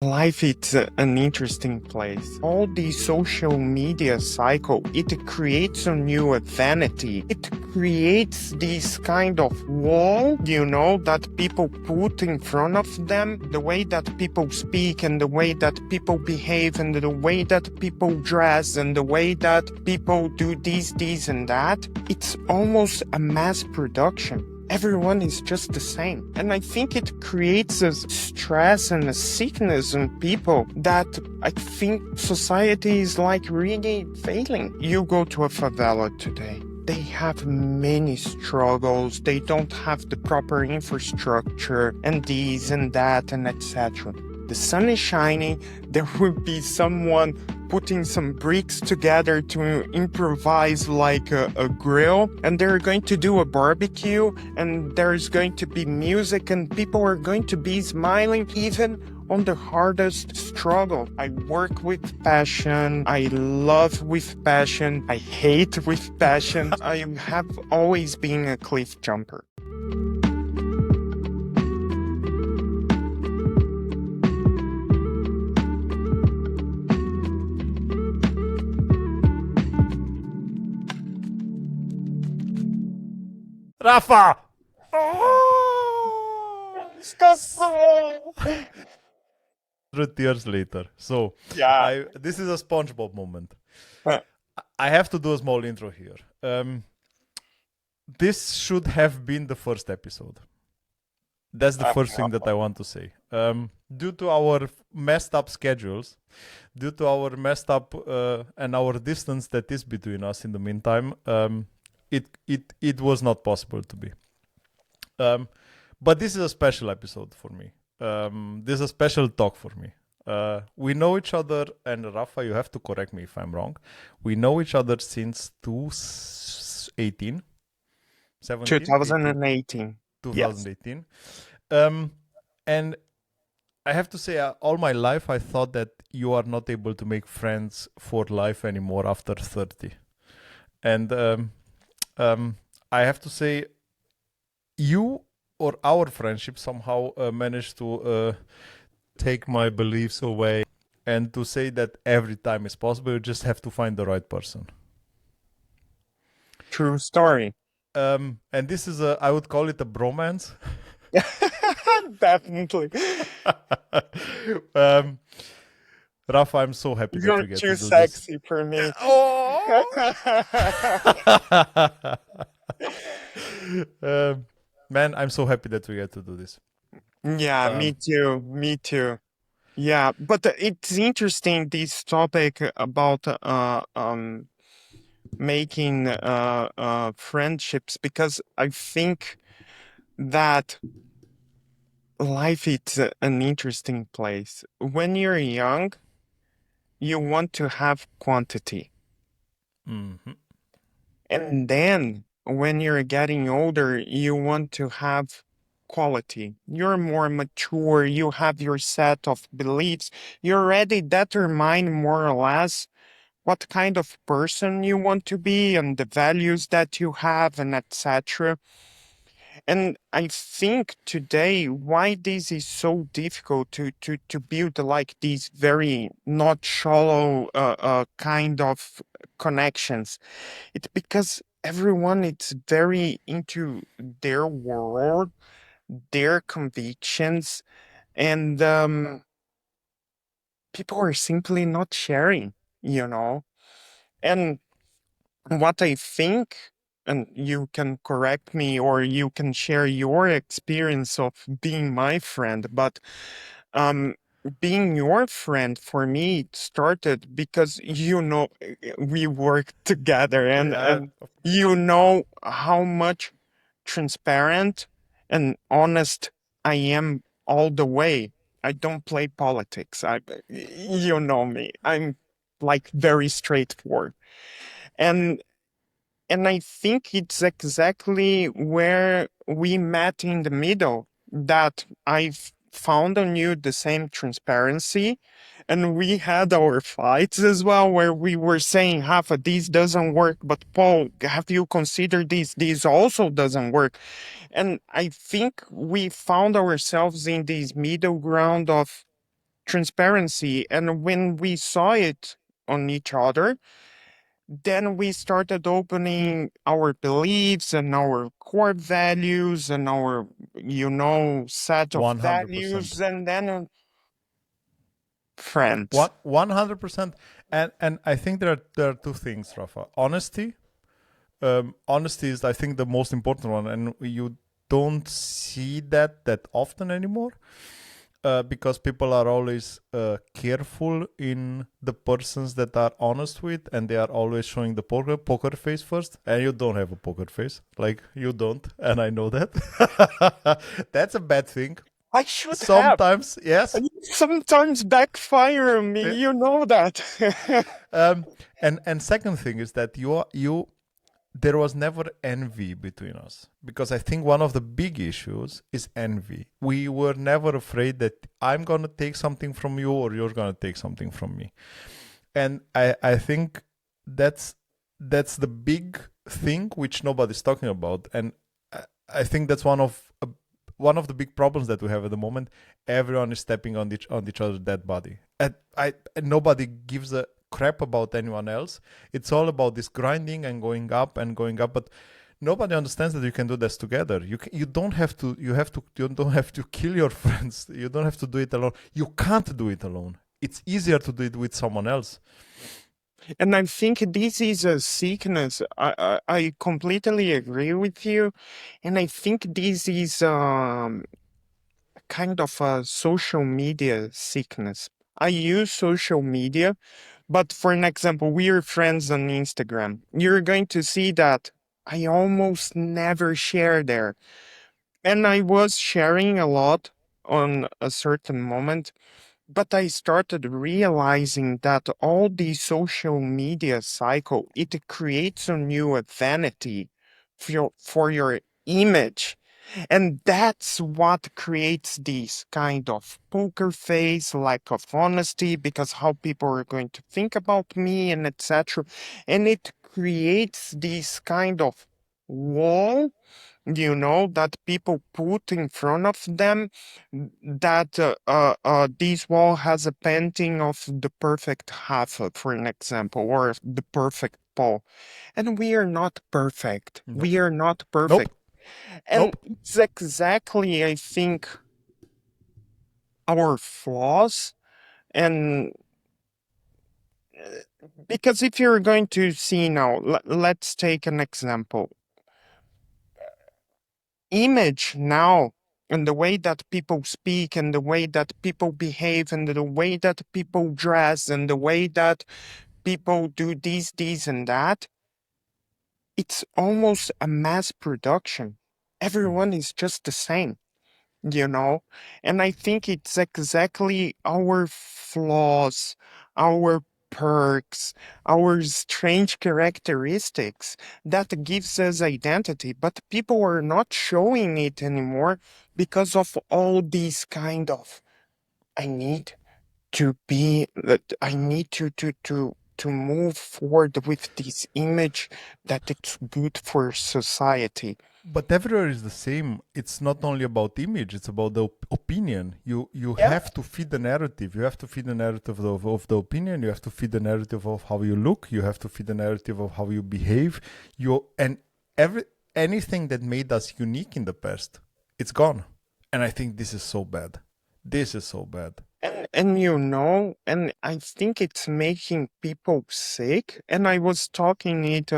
Life is an interesting place. All the social media cycle, it creates a new vanity. It creates this kind of wall, that people put in front of them. The way that people speak and the way that people behave and the way that people dress and the way that people do this, and that. It's almost a mass production. Everyone is just the same. And I think it creates a stress and a sickness in people that I think society is like really failing. You go to a favela today. They have many struggles. They don't have the proper infrastructure and this and that and etc. The sun is shining. There will be someone putting some bricks together to improvise like a grill, and they're going to do a barbecue, and there's going to be music, and people are going to be smiling even on the hardest struggle. I work with passion. I love with passion. I hate with passion. I have always been a cliff jumper. Rafa! Oh, esqueceu! 100 years later. So, Yeah. this is a SpongeBob moment. I have to do a small intro here. This should have been the first episode. That's the first thing that I want to say. Due to our messed up schedules, due to our messed up and our distance that is between us in the meantime, it was not possible to be. But this is a special episode for me. This is a special talk for me. We know each other, and Rafa, you have to correct me if I'm wrong. We know each other since 2018, 2018. 2018. And I have to say, all my life, I thought that you are not able to make friends for life anymore after 30. And I have to say, you or our friendship somehow managed to take my beliefs away and to say that every time is possible. You just have to find the right person. True story. And this is I would call it a bromance. Definitely. Rafa, I'm so happy that You're we get too to do sexy for me. Oh! Man, I'm so happy that we get to do this. Yeah, me too. Me too. Yeah, but it's interesting this topic about making friendships, because I think that life is an interesting place. When you're young, you want to have quantity. Mm-hmm. And then when you're getting older, you want to have quality. You're more mature, you have your set of beliefs, you already determine more or less what kind of person you want to be and the values that you have and etc. And I think today why this is so difficult to build like these very not shallow kind of connections. It's because everyone is very into their world, their convictions, and people are simply not sharing, you know. And what I think, and you can correct me or you can share your experience of being my friend, but um, being your friend for me it started because we worked together, and Yeah. you know how much transparent and honest I am all the way. I don't play politics. You know me. I'm like very straightforward. And I think it's exactly where we met in the middle, that I've found on you the same transparency. And we had our fights as well, where we were saying, Rafa, this doesn't work. But Paul, have you considered this? This also doesn't work. And I think we found ourselves in this middle ground of transparency. And when we saw it on each other, then we started opening our beliefs and our core values and our, set of 100%. values, and then friends. 100%. And I think there are two things, Rafa. Honesty. Honesty is, I think, the most important one, and you don't see that often anymore. Because people are always careful in the persons that are honest with, and they are always showing the poker face first. And you don't have a poker face, like you don't, and I know that. That's a bad thing. I should have. Sometimes, yes. Sometimes backfire on me, you know that. And second thing is that you there was never envy between us, because I think one of the big issues is envy. We were never afraid that I'm going to take something from you or you're going to take something from me. And I think that's the big thing which nobody's talking about. And I think that's one of the big problems that we have at the moment. Everyone is stepping on each other's dead body. And nobody gives a crap about anyone else. It's all about this grinding and going up, but nobody understands that you can do this together. You don't have to kill your friends. You don't have to do it alone. You can't do it alone. It's easier to do it with someone else. And I think this is a sickness. I completely agree with you. And I think this is kind of a social media sickness. I use social media, but for an example, we are friends on Instagram. You're going to see that I almost never share there. And I was sharing a lot on a certain moment, but I started realizing that all the social media cycle, it creates a new vanity for your image. And that's what creates this kind of poker face, lack of honesty, because how people are going to think about me and etc. And it creates this kind of wall, that people put in front of them, that this wall has a painting of the perfect Rafa, for an example, or the perfect Paul. And we are not perfect. Nope. We are not Nope. perfect. And Nope. it's exactly, I think, our flaws. And because if you're going to see now, let's take an example. Image now, and the way that people speak and the way that people behave and the way that people dress and the way that people do this and that, it's almost a mass production. Everyone is just the same, and I think it's exactly our flaws, our perks, our strange characteristics that gives us identity, but people are not showing it anymore because of all these kind of, I need I need to move forward with this image that it's good for society. But everywhere is the same. It's not only about image, it's about the opinion. You Yeah. have to feed the narrative. You have to feed the narrative of the opinion. You have to feed the narrative of how you look. You have to feed the narrative of how you behave. Anything that made us unique in the past, it's gone. And I think this is so bad. This is so bad. And I think it's making people sick. And I was talking it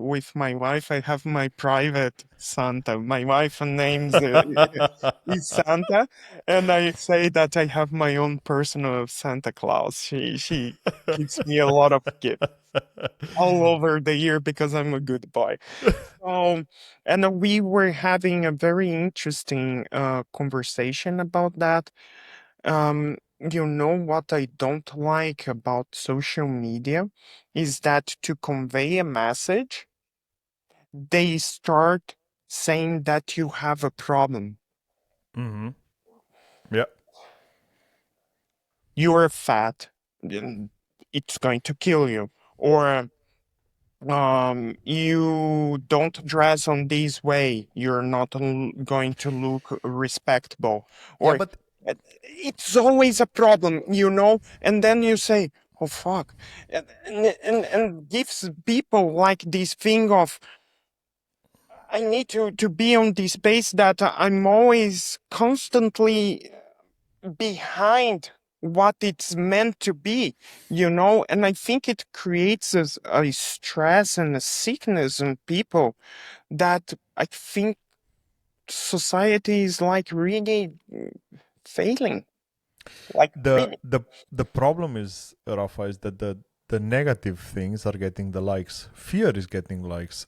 with my wife. I have my private Santa. My wife names is Santa, and I say that I have my own personal Santa Claus. She gives me a lot of gifts all over the year because I'm a good boy. And we were having a very interesting conversation about that. What I don't like about social media is that to convey a message, they start saying that you have a problem. Mm-hmm. Yeah. You're fat, then it's going to kill you. Or you don't dress on this way, you're not going to look respectable. Yeah, Or but It's always a problem, and then you say, oh fuck, and gives people like this thing of, I need to be on this pace that I'm always constantly behind what it's meant to be, and I think it creates a stress and a sickness in people that I think society is like really failing. Like the really. the the problem is, Rafa, is that the negative things are getting the likes. Fear is getting likes.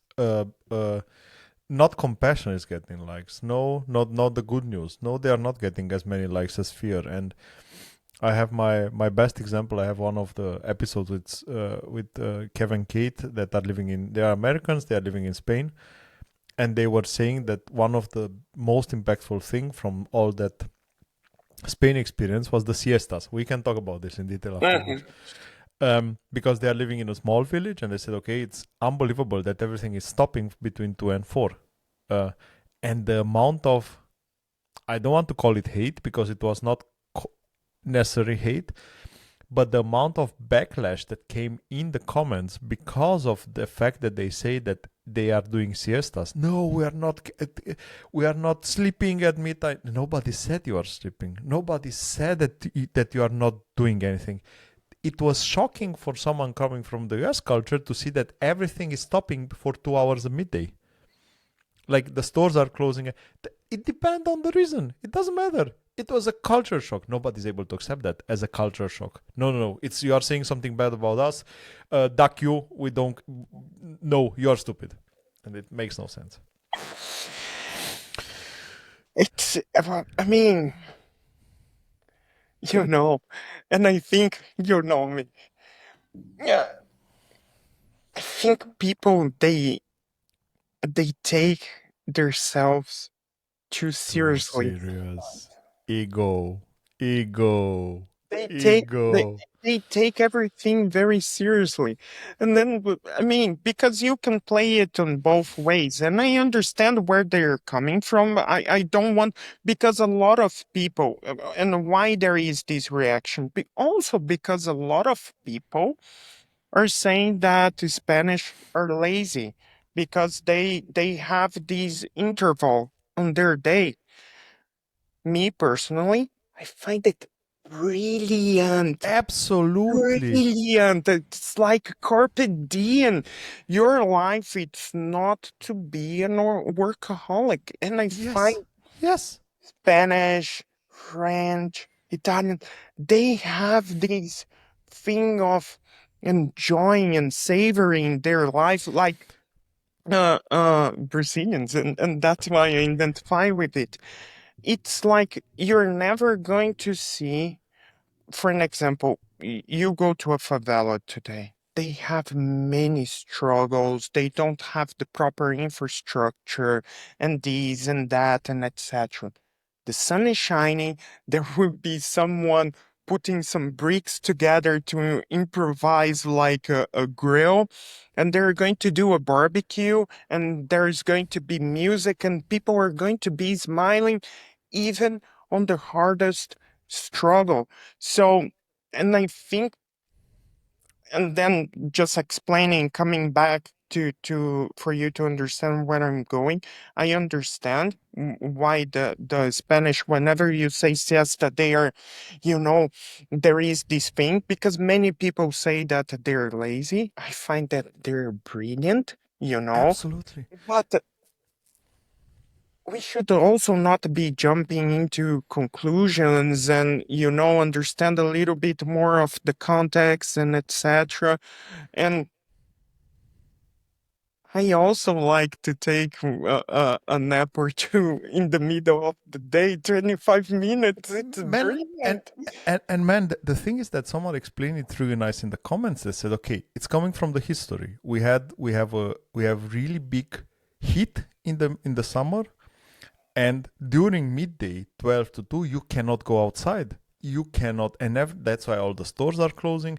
Not compassion is getting likes. No, not the good news. No, they are not getting as many likes as fear. And I have my best example. I have one of the episodes with Kevin Kate that are living in. They are Americans. They are living in Spain, and they were saying that one of the most impactful thing from all that Spain experience was the siestas. We can talk about this in detail afterwards. Mhm. Because they are living in a small village, and they said, okay, it's unbelievable that everything is stopping between 2 and 4. And the amount of, I don't want to call it hate because it was not necessary hate, but the amount of backlash that came in the comments because of the fact that they say that they are doing siestas. No, we are not sleeping at midnight. Nobody said you are sleeping. Nobody said that you are not doing anything. It was shocking for someone coming from the US culture to see that everything is stopping for 2 hours at midday. Like the stores are closing. It depends on the reason. It doesn't matter. It was a culture shock. Nobody's able to accept that as a culture shock. No. It's you are saying something bad about us. Duck you. We don't. No, you're stupid, and it makes no sense. It's, I mean, and I think me. Yeah, I think people they take themselves too Too seriously. serious. Ego. Ego. They take they Ego. they take everything very seriously, and then I mean, because you can play it on both ways, and I understand where they're coming from. I don't want, because a lot of people, and why there is this reaction, also because a lot of people are saying that Spanish are lazy because they have these interval on their day. Me personally, I find it brilliant. Absolutely. Brilliant. It's like carpe diem. Your life, it's not to be a workaholic. And I Yes. find Yes. Spanish, French, Italian, they have this thing of enjoying and savoring their life like Brazilians, and that's why I identify with it. It's like you're never going to see, for an example, you go to a favela today. They have many struggles. They don't have the proper infrastructure and these and that and etc. The sun is shining. There will be someone putting some bricks together to improvise like a grill, and they're going to do a barbecue, and there's going to be music, and people are going to be smiling even on the hardest struggle. So, and I think, and then just explaining, coming back to for you to understand where I'm going, I understand why the Spanish, whenever you say siesta, they are, there is this thing because many people say that they're lazy. I find that they're brilliant, Absolutely. but we should also not be jumping into conclusions and, understand a little bit more of the context and etc. And I also like to take a nap or two in the middle of the day, 25 minutes. It's Man, and brilliant. and man, the thing is that someone explained it really nice in the comments. They said, okay, it's coming from the history. We have really big heat in the summer, and during midday, 12 to 2, you cannot go outside. You cannot, and that's why all the stores are closing.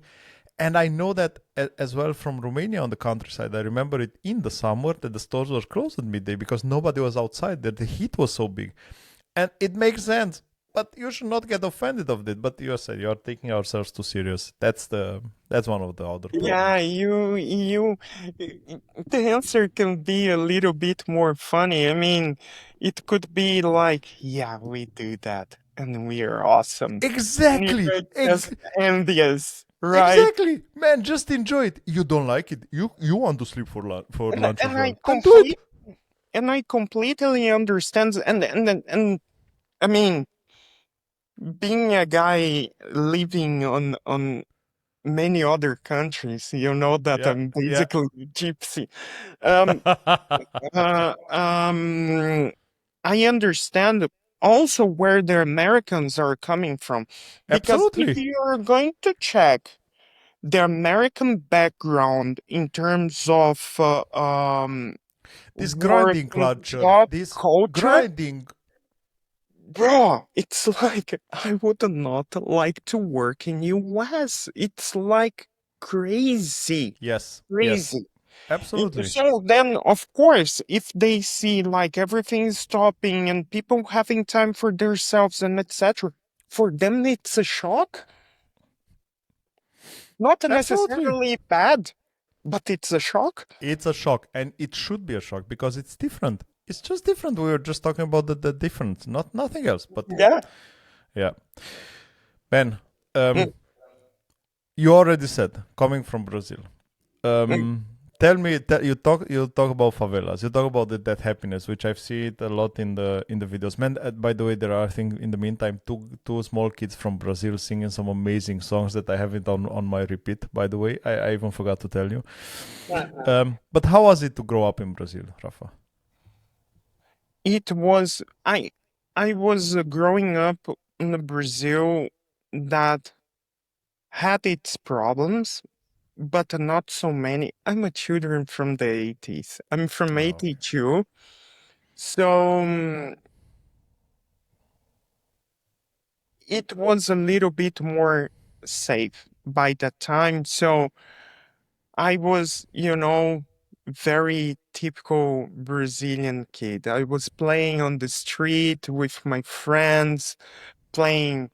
And I know that as well from Romania on the countryside. I remember it in the summer that the stores were closed at midday because nobody was outside. That the heat was so big, and it makes sense. but you should not get offended of it. But you said you are taking ourselves too serious. That's one of the other Yeah, problems. the answer can be a little bit more funny. I mean, it could be like, yeah, we do that and we are awesome. And Exactly. you're just envious, right? Exactly, man. Just enjoy it. You don't like it. You want to sleep for And lunch as and I well. Then do it. completely understand and I mean, being a guy living on many other countries, you know that Yeah, I'm yeah. basically gypsy. Um, uh, um, I understand also where the Americans are coming from, because if Absolutely. you are going to check the American background in terms of This work grinding and culture, job this culture, grinding. bro, it's like I would not like to work in US. It's like crazy, Yes, yes. crazy. Absolutely. So then, of course, if they see like everything is stopping and people having time for themselves and etc., for them it's a shock. Not Absolutely. necessarily bad, but it's a shock. It's a shock, and it should be a shock because it's different. It's just different. We were just talking about the difference, not nothing else. But Yeah. yeah, Ben, Mm, you already said coming from Brazil. mm, Tell me that you talk about favelas. You talk about that happiness, which I've seen it a lot in the videos. Man, by the way, there are I think in the meantime two small kids from Brazil singing some amazing songs that I have it on my repeat. By the way, I even forgot to tell you. But how was it to grow up in Brazil, Rafa? It was I was growing up in a Brazil that had its problems, but not so many. I'm a children from the 80s. I'm from Oh, okay. 82. So it was a little bit more safe by that time. So I was, very typical Brazilian kid. I was playing on the street with my friends, playing,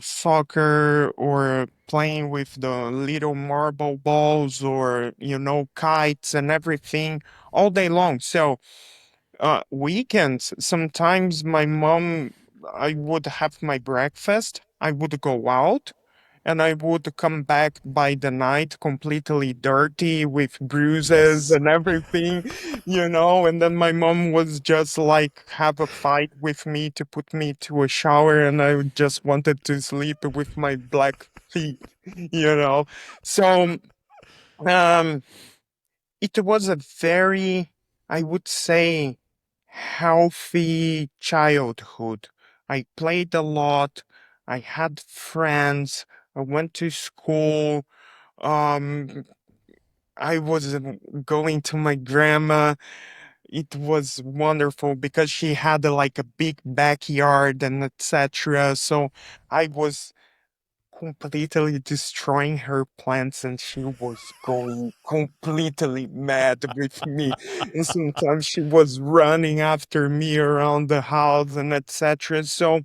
soccer or playing with the little marble balls or, kites and everything all day long. So, weekends, sometimes my mom, I would have my breakfast, I would go out, and I would come back by the night completely dirty with bruises Yes. and everything, and then my mom was just like have a fight with me to put me to a shower, and I just wanted to sleep with my black feet, you know. So, um, it was a very, I would say, healthy childhood. I played a lot. I had friends. I went to school. Um, I was going to my grandma. It was wonderful because she had like a big backyard and etc. So I was completely destroying her plants and she was going completely mad with me. And sometimes she was running after me around the house and etc. So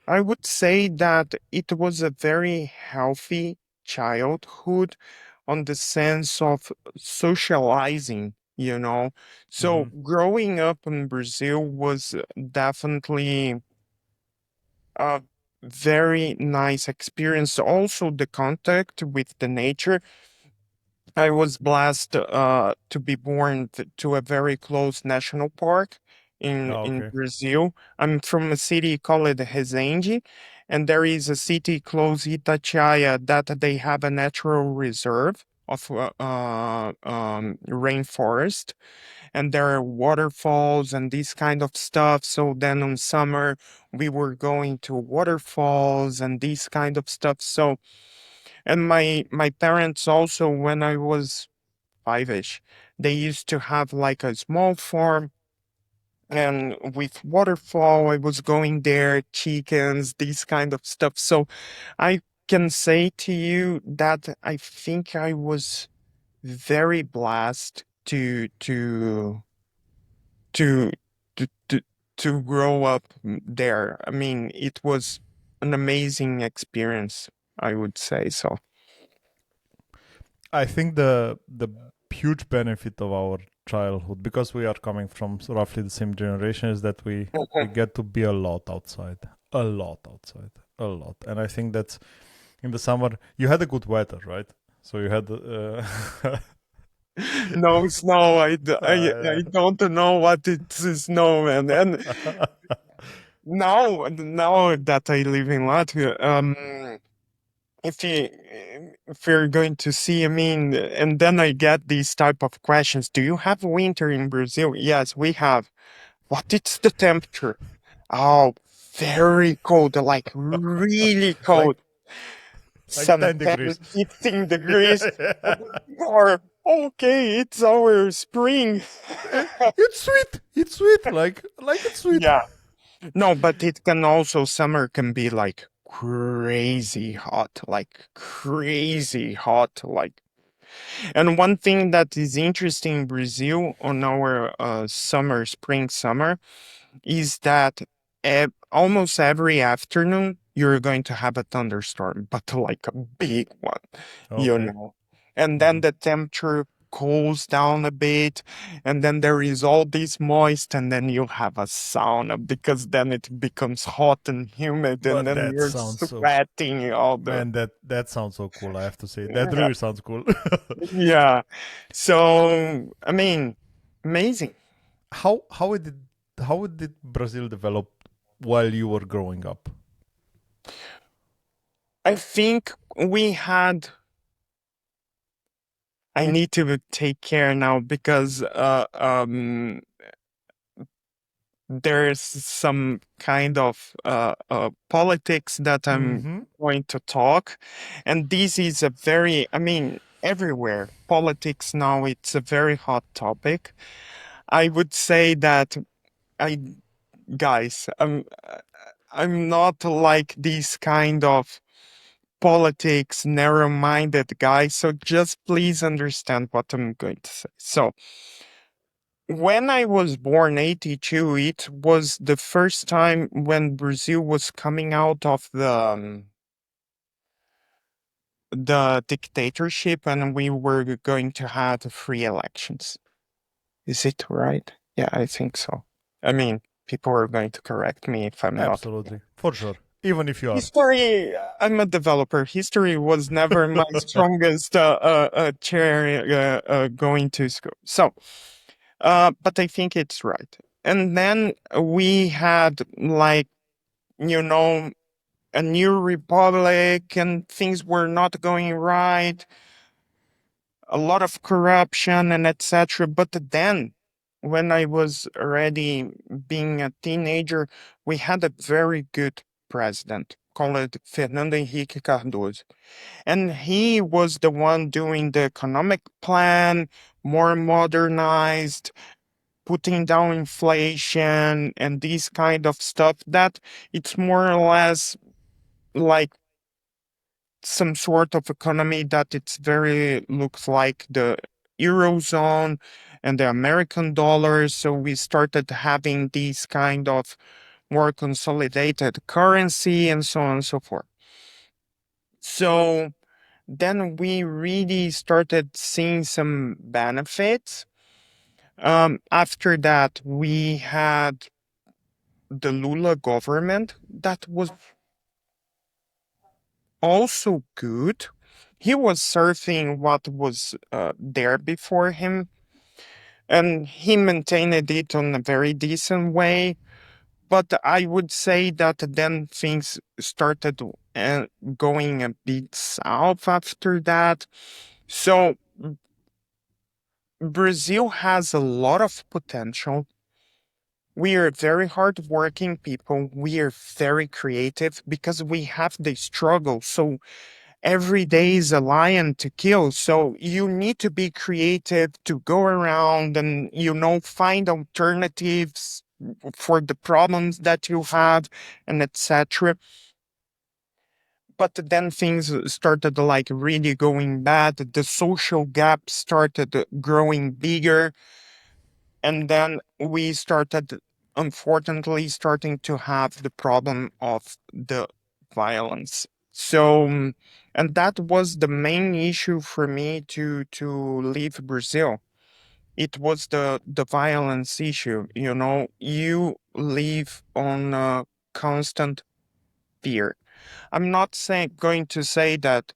I would say that it was a very healthy childhood on the sense of socializing, you know. So Hmm. growing up in Brazil was definitely a very nice experience. Also, the contact with the nature. I was blessed to be born to a very close national park Oh, in okay. Brazil. I'm from a city called Resende, and there is a city close Itatiaia that they have a natural reserve of rainforest, and there are waterfalls and this kind of stuff. So then on summer we were going to waterfalls and this kind of stuff. So and my parents also, when I was five-ish, they used to have like a small farm, and with waterfall I was going there, chickens, this kind of stuff. So I can say to you that I think I was very blessed to to to to grow up there. I mean, it was an amazing experience, I would say so. I think the huge benefit of our childhood, because we are coming from roughly the same generation, is that we get to be a lot outside, a lot outside, a lot. And I think that's in the summer you had a good weather, right? So you had No snow. I uh, don't know what it's snow, man. And now that I live in Latvia, if you if you're going to see, I mean, and then I get these type of questions. Do you have winter in Brazil? Yes, we have. What is the temperature? Oh, very cold, like really like cold. like Some 10 10, degrees. 15 degrees. Or okay, it's our spring. It's sweet. It's sweet. Like it's sweet. Yeah. No, but it can also, summer can be like crazy hot, like. And one thing that is interesting in Brazil on our spring, summer, is that almost every afternoon you're going to have a thunderstorm, but like a big one, you Okay. know. And then Mhm. the temperature cools down a bit, and then there is all this moist, and then you have a sauna because then it becomes hot and humid, and But then that you're sounds so sweating all the. man. That sounds so cool. I have to say that really sounds cool. Yeah. So, I mean, amazing. How did Brazil develop while you were growing up? I think we had. I need to take care now because there's some kind of politics that I'm Mm-hmm. going to talk, and this is a very, I mean, everywhere politics now. It's a very hot topic. I would say that I guys, I'm not like this kind of politics, narrow-minded guy. So just please understand what I'm going to say. So when I was born 82, it was the first time when Brazil was coming out of the dictatorship and we were going to have free elections. Is it right? Yeah, I think so. I mean, people are going to correct me if I'm not. Absolutely, for sure. Even if you are. History, I'm a developer. History was never my strongest chair going to school. So, but I think it's right. And then we had like, you know, a new republic and things were not going right, a lot of corruption and etc. But then when I was already being a teenager, we had a very good president called Fernando Henrique Cardoso. And he was the one doing the economic plan, more modernized, putting down inflation and these kind of stuff that it's more or less like some sort of economy that it's very looks like the eurozone and the American dollar. So we started having these kind of more consolidated currency and so on and so forth. So then we really started seeing some benefits. After that, we had the Lula government that was also good. He was surfing what was there before him, and he maintained it on a very decent way. But I would say that then things started going a bit south after that. So Brazil has a lot of potential. We are very hardworking people. We are very creative because we have the struggle. So every day is a lion to kill. So you need to be creative to go around and, find alternatives for the problems that you have and etc. But then things started like really going bad. The social gap started growing bigger. And then we started unfortunately starting to have the problem of the violence. So, and that was the main issue for me to leave Brazil. It was the violence issue. You know, you live on a constant fear. I'm not saying going to say that,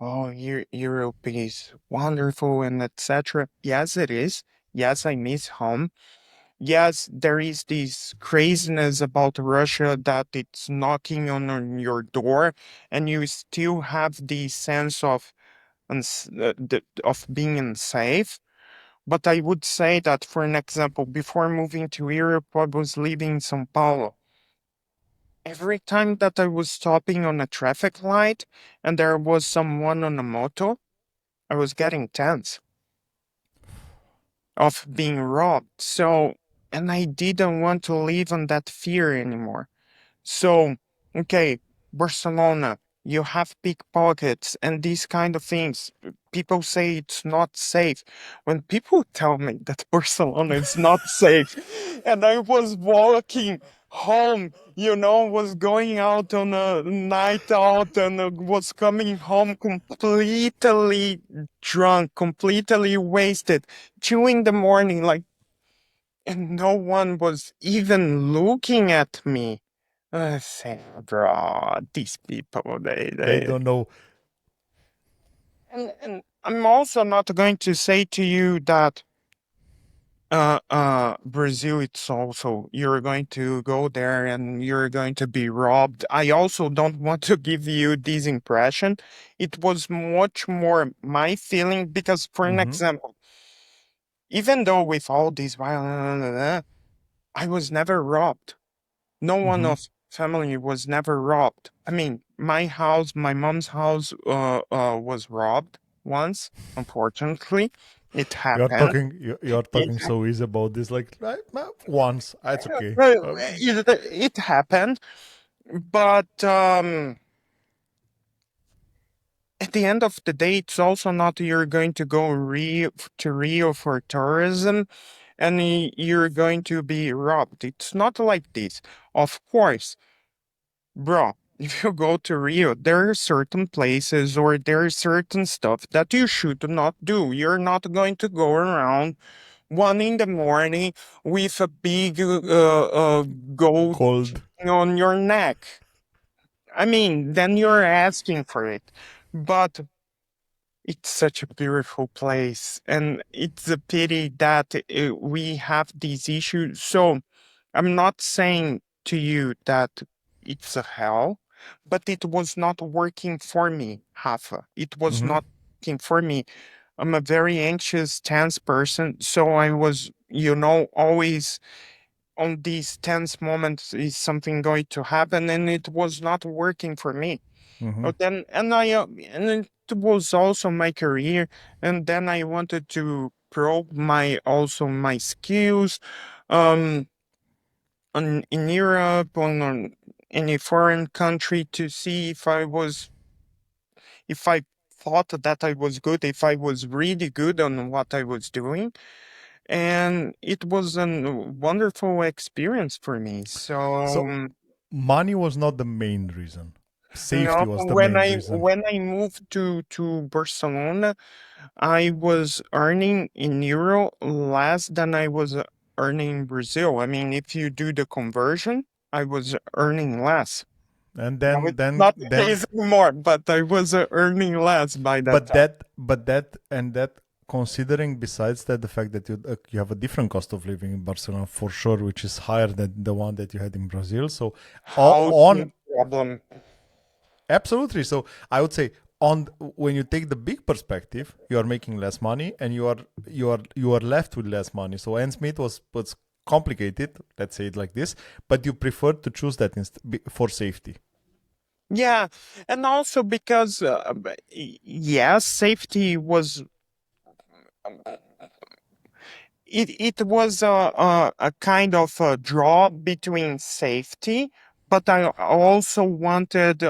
oh, Europe is wonderful and etc. Yes, it is. Yes, I miss home. Yes, there is this craziness about Russia that it's knocking on your door, and you still have the sense of of being unsafe. But I would say that, for an example, before moving to Europe, I was living in São Paulo. Every time that I was stopping on a traffic light and there was someone on a moto, I was getting tense of being robbed. So, and I didn't want to live on that fear anymore. So, okay, Barcelona, you have pickpockets and these kind of things. People say it's not safe. When people tell me that Barcelona is not safe, and I was walking home, you know, was going out on a night out and was coming home completely drunk, completely wasted, 2 in the morning, like, and no one was even looking at me. Bro, these people, They they, don't know. and I'm also not going to say to you that, Brazil, it's also, you're going to go there and you're going to be robbed. I also don't want to give you this impression. It was much more my feeling because, for an Mm-hmm. example, even though with all this violence, I was never robbed. No one Mm-hmm. of family was never robbed. I mean, my house, my mom's house, was robbed once. Unfortunately, it You're happened. talking. You're It, talking so easy about this. Like once. It's okay. it happened, but at the end of the day, it's also not you're going to go to Rio for tourism and you're going to be robbed. It's not like this. Of course, bro, if you go to Rio, there are certain places or there is certain stuff that you should not do. You're not going to go around 1 in the morning with a big gold Cold. on your neck. I mean, then you're asking for it. But it's such a beautiful place, and it's a pity that we have these issues. So I'm not saying to you that it's a hell, but it was not working for me, Rafa. It was Mm-hmm. not working for me. I'm a very anxious, tense person, so I was, you know, always on these tense moments, is something going to happen, and it was not working for me. Mm-hmm. Oh, then, and it was also my career, and then I wanted to probe my skills, um, in Europe, on any foreign country to see if I thought that I was good, if I was really good on what I was doing, and it was a wonderful experience for me. So So. money was not the main reason. No, Safety was the main reason. when I moved to Barcelona, I was earning in euro less than I was earning in Brazil. I mean, if you do the conversion, I was earning less. And Now then it's then not the then case anymore, but I was earning less by that but time. that considering besides that the fact that you have a different cost of living in Barcelona for sure, which is higher than the one that you had in Brazil. So on Housing problem. absolutely. So I would say on when you take the big perspective, you are making less money and you are left with less money. So Anne Smith was complicated, let's say it like this, but you prefer to choose that for safety. Yeah, and also because yes, safety was it was a kind of a draw between safety, but I also wanted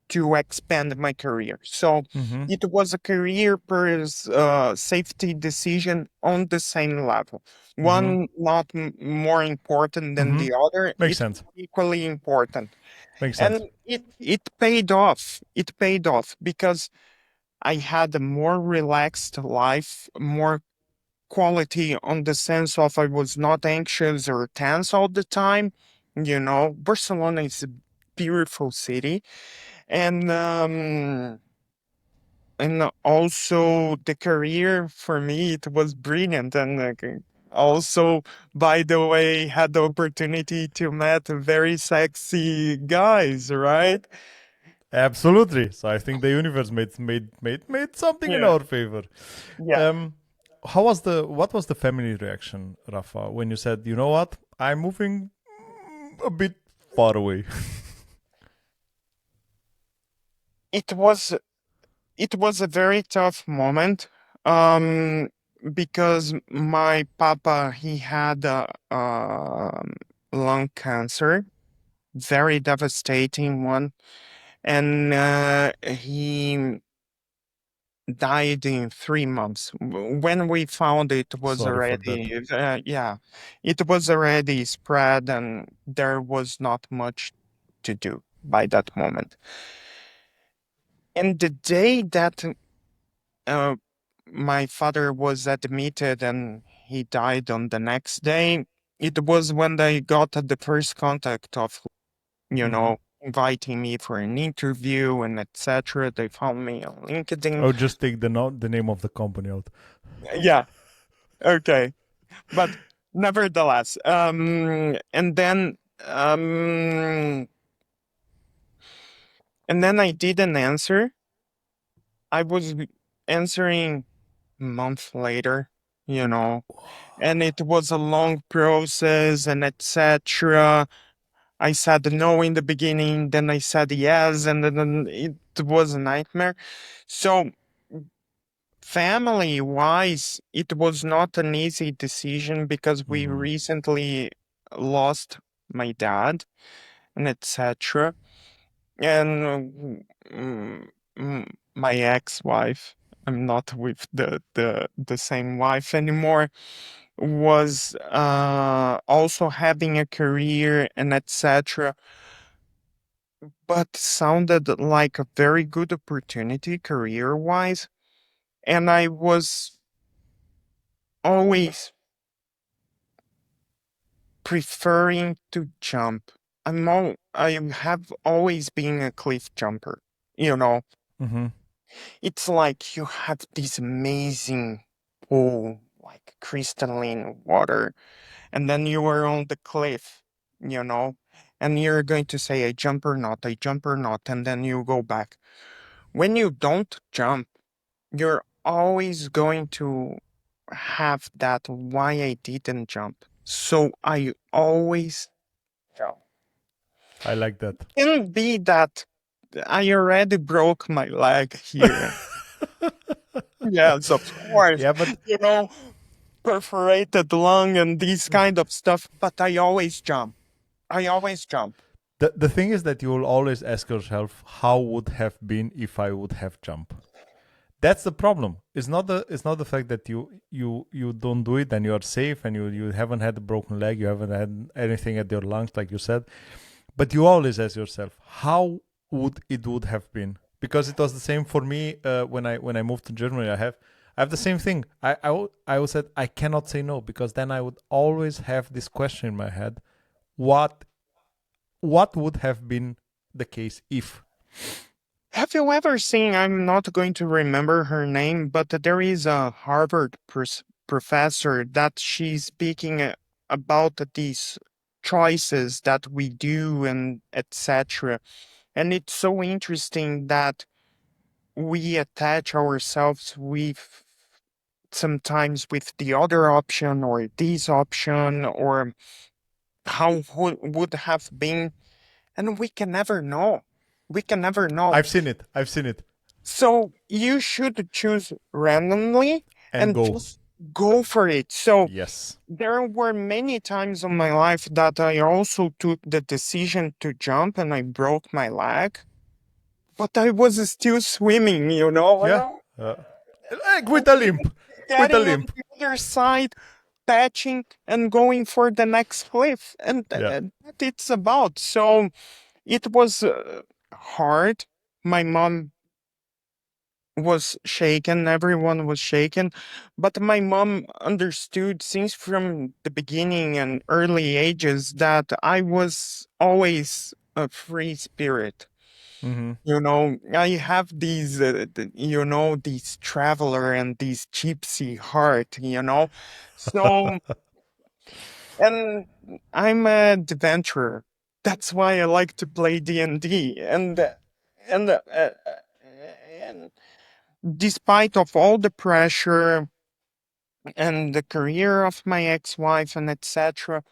to expand my career. So Mm-hmm. it was a career per safety decision on the same level. Mm-hmm. One not more important than Mm-hmm. the other. Makes It sense. was equally important. Makes And sense. it paid off. It paid off because I had a more relaxed life, more quality on the sense of I was not anxious or tense all the time. You know, Barcelona is a beautiful city, and also the career for me it was brilliant, and also, by the way, had the opportunity to meet very sexy guys, right? Absolutely. So I think the universe made something in Yeah, our favor. yeah. Um, what was the family reaction, Rafa, when you said, you know what, I'm moving a bit far away? It was it was a very tough moment, um, because my papa he had lung cancer, very devastating one, and he died in 3 months. When we found it was Sorry for that. already, yeah, it was already spread, and there was not much to do by that moment. And the day that uh, my father was admitted and he died on the next day, it was when they got the first contact of, Mm-hmm. inviting me for an interview and etc. They found me on I LinkedIn. would just take the name of the company out. Yeah, okay. But nevertheless, um, and then I didn't answer. I was answering a month later, you know, and it was a long process and etc. I said no in the beginning, then I said yes, and then it was a nightmare. So, family wise, it was not an easy decision because we Mm-hmm. recently lost my dad and etc. And my ex-wife, I'm not with the same wife anymore, was also having a career and etc. But sounded like a very good opportunity career-wise. And I was always preferring to jump. I have always been a cliff jumper. You know, Mm-hmm. it's like you have this amazing pool, like crystalline water, and then you are on the cliff, you know, and you're going to say, I jump or not, and then you go back. When you don't jump, you're always going to have that why I didn't jump. So I always jump. I like that. Can be that I already broke my leg here. Yes, of course. Yeah, but You know, perforated lung and these kind of stuff, but I always jump. I always jump. the thing is that you will always ask yourself, how would have been if I would have jumped? That's the problem. It's not the fact that you don't do it and you are safe and you haven't had a broken leg, you haven't had anything at your lungs, like you said. But you always ask yourself, how would have been? Because it was the same for me when I moved to Germany. I have the same thing. I always said I cannot say no, because then I would always have this question in my head: what what would have been the case if? Have you ever seen, I'm not going to remember her name, but there is a Harvard professor that she's speaking about these choices that we do and etc. And it's so interesting that we attach ourselves with sometimes with the other option or this option or how would have been, and we can never know. We can never know. I've seen it So you should choose randomly and and go. just go for it. So Yes. there were many times in my life that I also took the decision to jump and I broke my leg. but I was still swimming, you know, and Yeah. Like with a limp. With a getting on limp. the other side, patching and going for the next cliff. And Yeah. that it's about. So it was hard. My mom was shaken, everyone was shaken, but my mom understood since from the beginning and early ages that I was always a free spirit. Mm-hmm. You know, I have these, these traveler and these gypsy heart, you know. So, and I'm an adventurer. That's why I like to play D&D. And, and despite of all the pressure and the career of my ex-wife and etc.,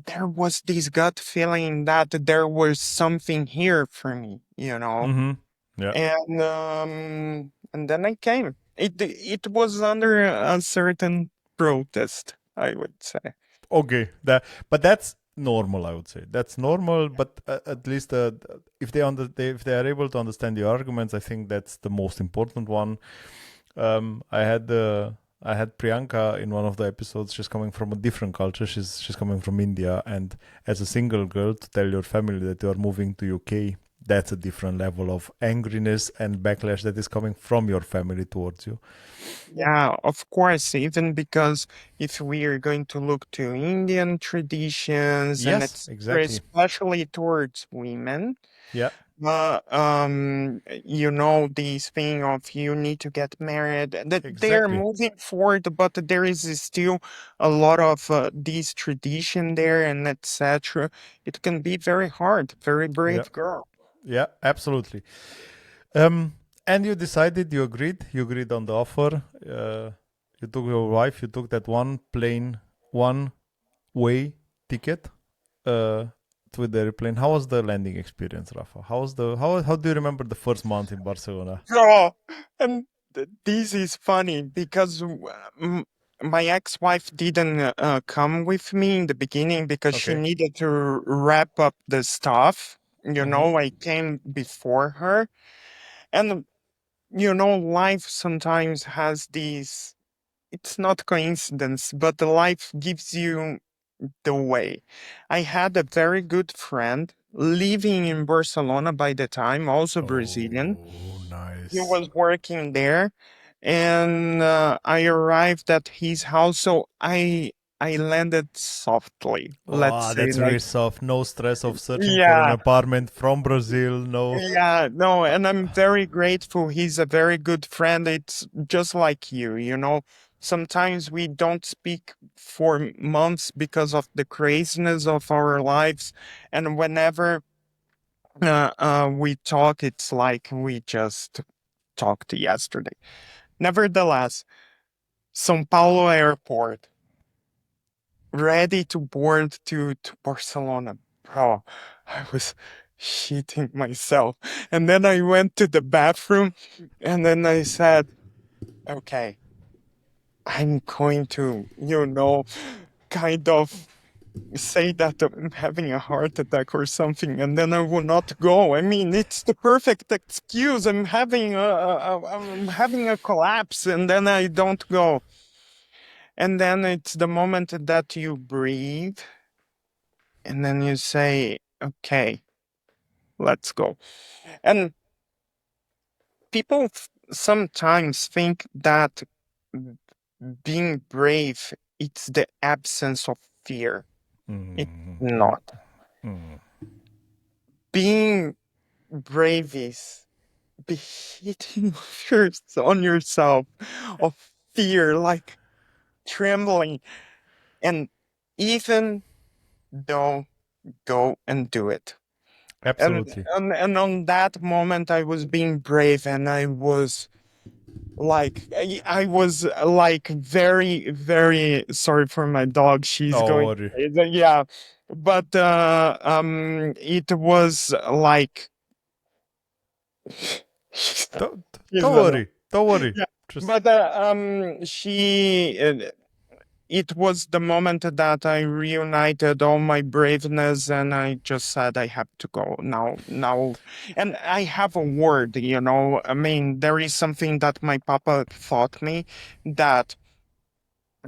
there was this gut feeling that there was something here for me, you know. Mm-hmm. Yeah. And then I came. It was under a certain protest, I would say. Okay. But that's normal, I would say. That's normal, but at least if they are able to understand your arguments, I think that's the most important one. Um, I had uh, I had Priyanka in one of the episodes. She's coming from a different culture. She's coming from India, and as a single girl, to tell your family that you are moving to UK, that's a different level of angriness and backlash that is coming from your family towards you. Yeah, of course, even because if we are going to look to Indian traditions and Yes, it's exactly. especially towards women, Yeah, this thing of you need to get married, that they're exactly. moving forward, but there is still a lot of this tradition there and etc. It can be very hard, very Yeah, brave girl. yeah, absolutely. Um, and you agreed on the offer. You took your wife, you took that one way ticket uh, with the airplane. How was the landing experience, Rafa? How do you remember the first month in Barcelona? Oh, and this is funny because my ex-wife didn't come with me in the beginning because she Okay. needed to wrap up the stuff. You Mm-hmm. know, I came before her. And, life sometimes has these, it's not coincidence, but the life gives you the way. I had a very good friend living in Barcelona by the time, also Brazilian. Oh, He nice. was working there, and I arrived at his house. So I landed softly. Let's Oh, say that's like, really soft. No stress of searching for an yeah, apartment from Brazil. No. yeah, no, and I'm very grateful. He's a very good friend. It's just like you. Sometimes we don't speak for months because of the craziness of our lives, and whenever we talk, it's like we just talked yesterday. Nevertheless, São Paulo airport, ready to board to Barcelona. Bro, I was shitting myself. And then I went to the bathroom and then I said, okay, I'm going to, kind of say that I'm having a heart attack or something, and then I will not go. I mean, it's the perfect excuse. I'm having a collapse, and then I don't go. And then it's the moment that you breathe, and then you say, okay, let's go. And people sometimes think that being brave, it's the absence of fear. It's Mm, not. mm. Being brave is be hitting first on yourself of fear, like trembling, and even though go and do it. And, Absolutely. and on that moment, I was being brave, and I was I was like very, very sorry for my dog. She's Don't going worry. crazy. Yeah, but it was like she's Don't a, worry. Don't worry. yeah, Just but she it was the moment that I reunited all my braveness and I just said I have to go now. And I have a word, I mean, there is something that my papa taught me that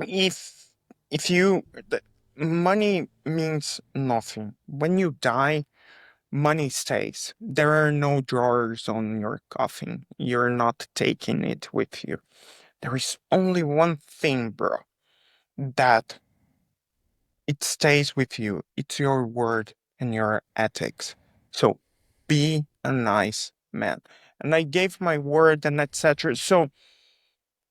if if you the, money means nothing. When you die, money stays. There are no drawers on your coffin. You're not taking it with you. There is only one thing, bro, that it stays with you. It's your word and your ethics. So be a nice man. And I gave my word and etc. So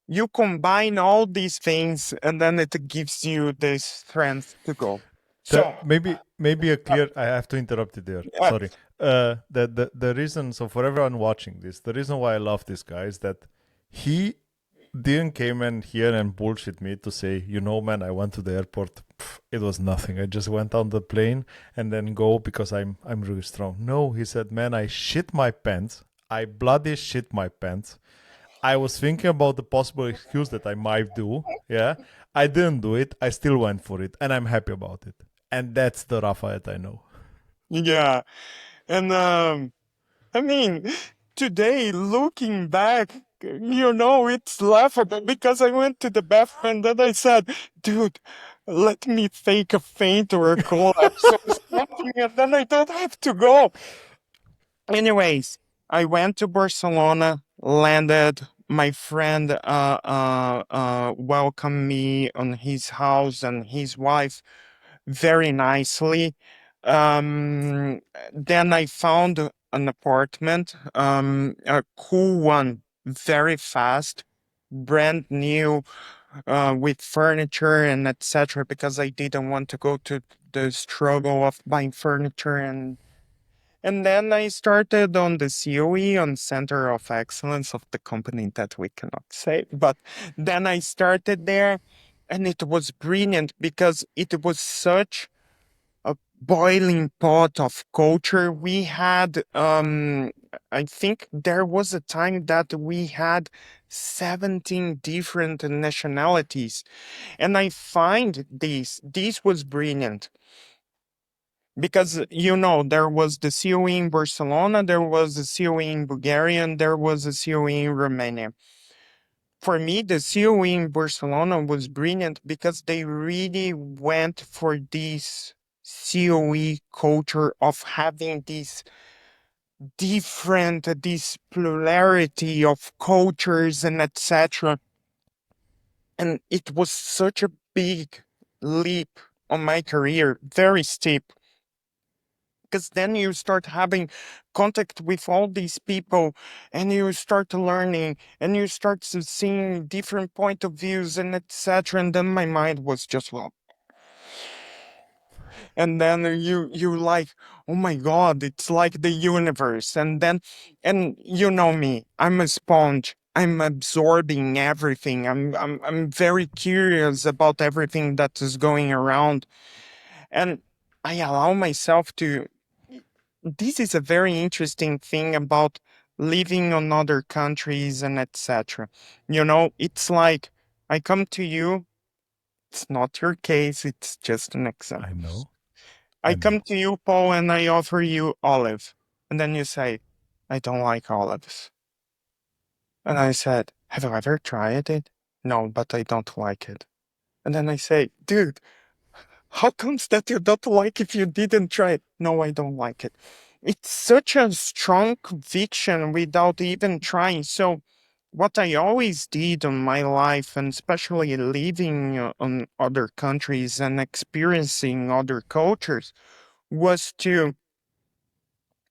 you combine all these things and then it gives you the strength to go. So, Maybe a clear. I have to interrupt you there. uh, Sorry. The reason, so for everyone watching this, the reason why I love this guy is that he didn't came in here and bullshit me to say, man, I went to the airport. It was nothing. I just went on the plane and then go because I'm really strong. No, he said, man, I shit my pants. I bloody shit my pants. I was thinking about the possible excuse that I might do. Yeah. I didn't do it. I still went for it. And I'm happy about it. And that's the Rafa that I know. yeah. And I mean, today looking back, it's laughable because I went to the bathroom and then I said, dude, let me fake a faint or a collapse or something, and then I don't have to go. Anyways, I went to Barcelona, landed. My friend welcomed me on his house and his wife very nicely. Then I found an apartment, a cool one, very fast, brand new, with furniture and etc. Because I didn't want to go to the struggle of buying furniture and then I started on the COE, on Center of Excellence of the company that we cannot say. But then I started there and it was brilliant because it was such a boiling pot of culture. We had, I think there was a time that we had 17 different nationalities. And I find this was brilliant because there was the COE in Barcelona, there was the COE in Bulgaria, and there was a COE in Romania. For me, the COE in Barcelona was brilliant because they really went for this COE culture of having this plurality of cultures and etc. And it was such a big leap on my career, very steep. Because then you start having contact with all these people and you start learning and you start seeing different point of views and etc. And then my mind was just well. And then you like, oh my God, it's like the universe. And you know me, I'm a sponge. I'm absorbing everything. I'm very curious about everything that is going around. And I allow myself to. This is a very interesting thing about living on other countries and etc. It's like I come to you, it's not your case, it's just an I example. know. I I come know. to you, Paul, and I offer you olive. And then you say, I don't like olives. And I said, have you ever tried it? No, but I don't like it. And then I say, dude, how comes that you don't like if you didn't try it? No, I don't like it. It's such a strong conviction without even trying. So, what I always did in my life, and especially living on other countries and experiencing other cultures, was to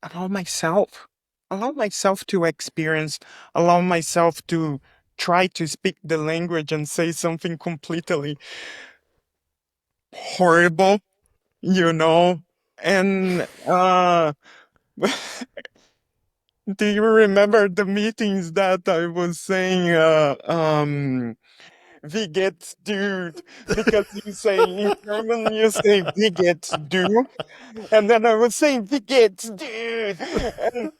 allow myself, allow myself to experience, allow myself to try to speak the language and say something completely horrible, you know and do you remember the meetings that I was saying wie geht's dude, because you say in German you say wie geht's du, and then I was saying wie geht's dude, and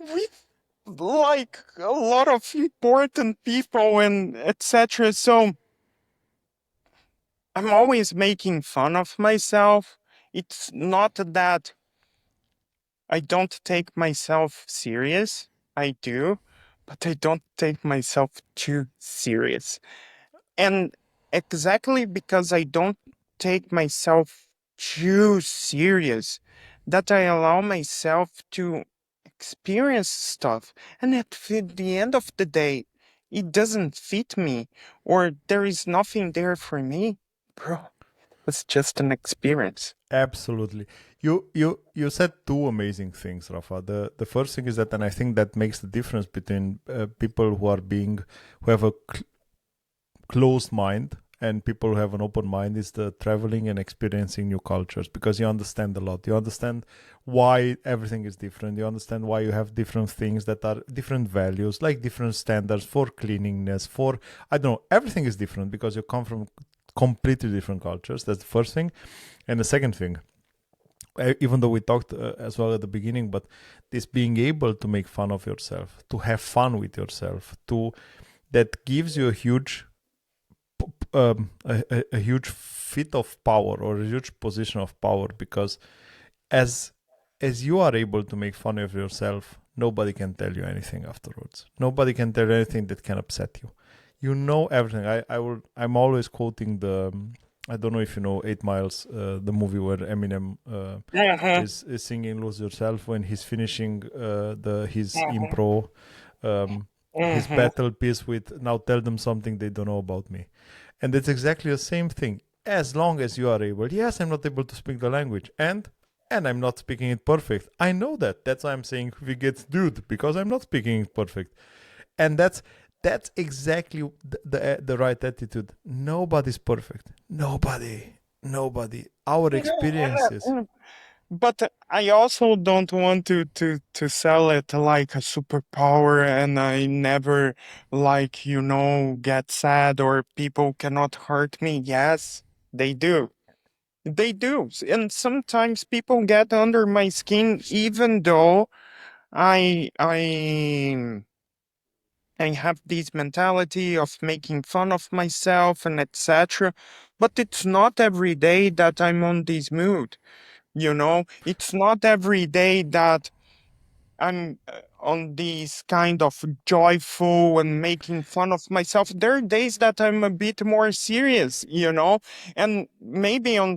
with like a lot of important people and etc. So I'm always making fun of myself. It's not that I don't take myself serious. I do, but I don't take myself too serious. And exactly because I don't take myself too serious, that I allow myself to experience stuff. And the end of the day, it doesn't fit me, or there is nothing there for me. Bro, it's just an experience. Absolutely. You said two amazing things, Rafa. The first thing is that, and I think that makes the difference between people who have a closed mind and people who have an open mind, is the traveling and experiencing new cultures, because you understand a lot. You understand why everything is different. You understand why you have different things that are different values, like different standards for cleanliness, for, I don't know, everything is different because you come from completely different cultures. That's the first thing. And the second thing, even though we talked as well at the beginning, but this being able to make fun of yourself, to have fun with yourself, to that gives you a huge a huge fit of power, or a huge position of power, because as you are able to make fun of yourself, nobody can tell you anything afterwards. Nobody can tell you anything that can upset you. You know everything. I'm always quoting the I don't know if you know 8 Miles, the movie where Eminem Mhm, is singing "Lose Yourself" when he's finishing his mhm, impro, his mhm. battle piece with "Now tell them something they don't know about me." And it's exactly the same thing. As long as you are able, yes, I'm not able to speak the language, and I'm not speaking it perfect. I know that. That's why I'm saying we get dude, because I'm not speaking it perfect. And that's exactly the right attitude. Nobody's perfect. Nobody. Our Yeah, experiences. but I also don't want to sell it like a superpower, and I never like, get sad or people cannot hurt me. Yes, they do. They do. And sometimes people get under my skin even though I I have this mentality of making fun of myself and etc. But it's not every day that I'm on this mood. It's not every day that I'm on this kind of joyful and making fun of myself. There are days that I'm a bit more serious, and maybe on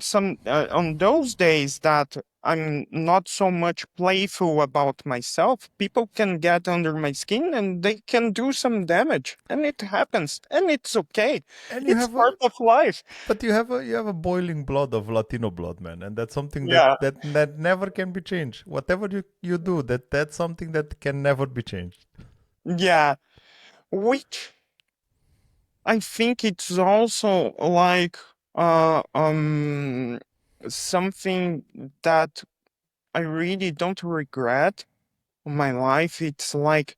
those days that I'm not so much playful about myself, people can get under my skin and they can do some damage, and it happens, and it's okay. And you It's have a part of life. but you have a boiling blood of Latino blood, man, and that's something Yeah, that never can be changed. Whatever you do, that's something that can never be changed. yeah. Which I think it's also like uh um something that I really don't regret in my life. It's like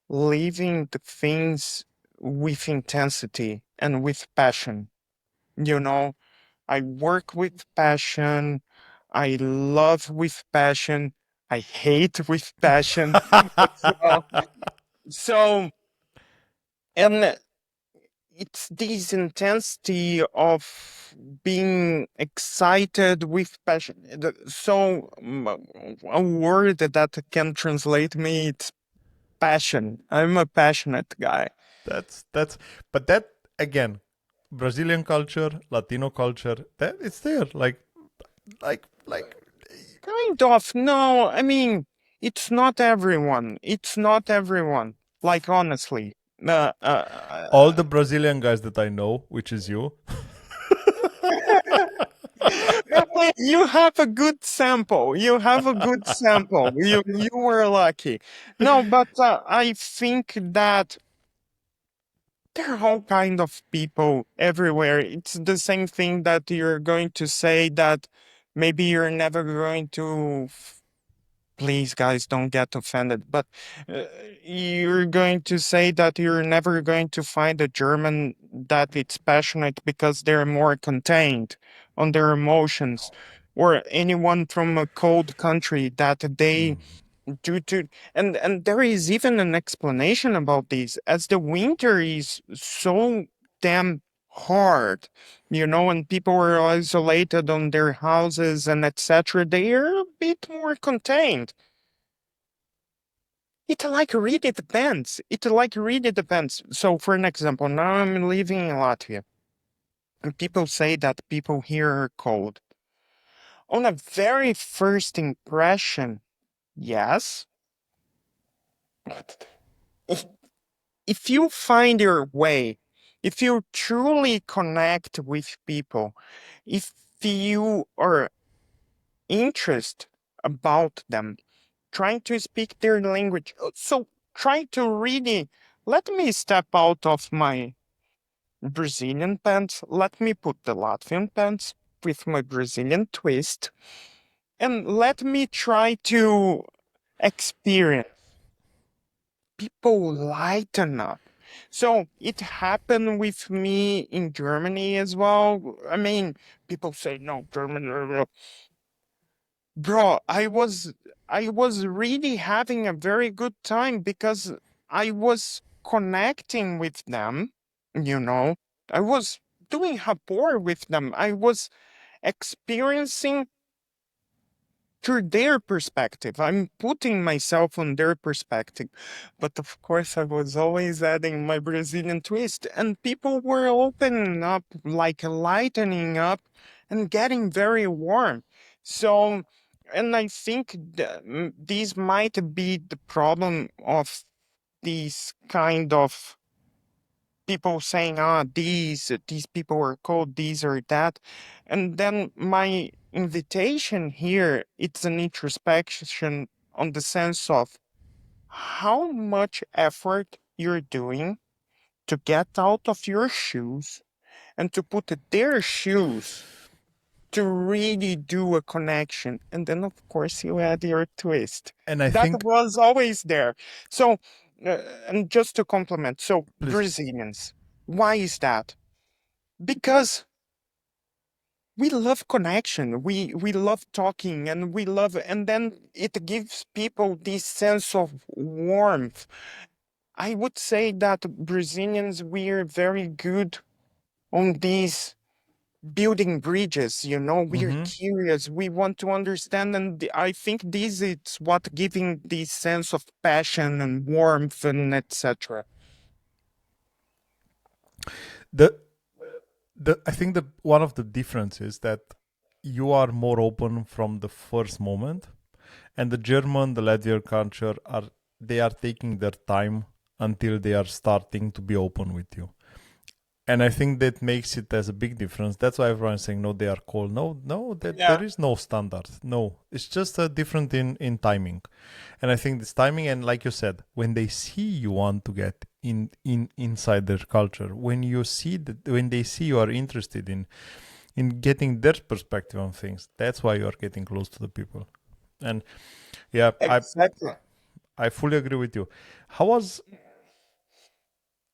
living the things with intensity and with passion. You know, I work with passion, I love with passion, I hate with passion as well. So, and it's this intensity of being excited with passion. So a word that can translate me, it's passion. I'm a passionate guy. That's but that again, Brazilian culture, Latino culture, that it's there. Like Kind of. No, I mean, it's not everyone. It's not everyone. Like, honestly. all the Brazilian guys that I know, which is you. You have a good sample. You have a good sample. You were lucky. No, but I think that there are all kind of people everywhere. It's the same thing that you're going to say that maybe you're never going to. Please, guys, don't get offended. But uh, you're going to say that you're never going to find a German that it's passionate because they're more contained on their emotions, or anyone from a cold country that they due to and there is even an explanation about this, as the winter is so damn hard, and people are isolated on their houses and etc. They are a bit more contained. It like really depends. It like really depends. So, for an example, now I'm living in Latvia, and people say that people here are cold. On a very first impression, yes. But if you find your way, if you truly connect with people, if you are interested about them, trying to speak their language, so try to really let me step out of my Brazilian pants, let me put the Latvian pants with my Brazilian twist, and let me try to experience. People lighten up. So it happened with me in Germany as well. I mean, people say no, German. Bro, I was really having a very good time because I was connecting with them, you know. I was doing rapport with them. I was experiencing through their perspective. I'm putting myself on their perspective. But of course, I was always adding my Brazilian twist, and people were opening up, like lightening up and getting very warm. So, and I think these might be the problem of these kind of people saying, these people are cold, these or that. And then my invitation here, it's an introspection on the sense of how much effort you're doing to get out of your shoes and to put their shoes to really do a connection. And then, of course, you add your twist. And I That think, was always there. So, and just to complement, so please, Brazilians, why is that? Because we love connection, we love talking, and we love, and then it gives people this sense of warmth. I would say that Brazilians, we're very good on these building bridges, we're mhm. curious, we want to understand, and I think this is what giving this sense of passion and warmth and etc. the I think the one of the differences that you are more open from the first moment, and the German, the Latvian culture are they are taking their time until they are starting to be open with you. And I think that makes it as a big difference. That's why everyone is saying no, they are cold. No, no, that Yeah, there is no standard. No, it's just a different in timing. And I think this timing, and like you said, when they see you want to get in inside their culture, when you see that, when they see you are interested in getting their perspective on things, that's why you are getting close to the people. And yeah, exactly. I fully agree with you. How was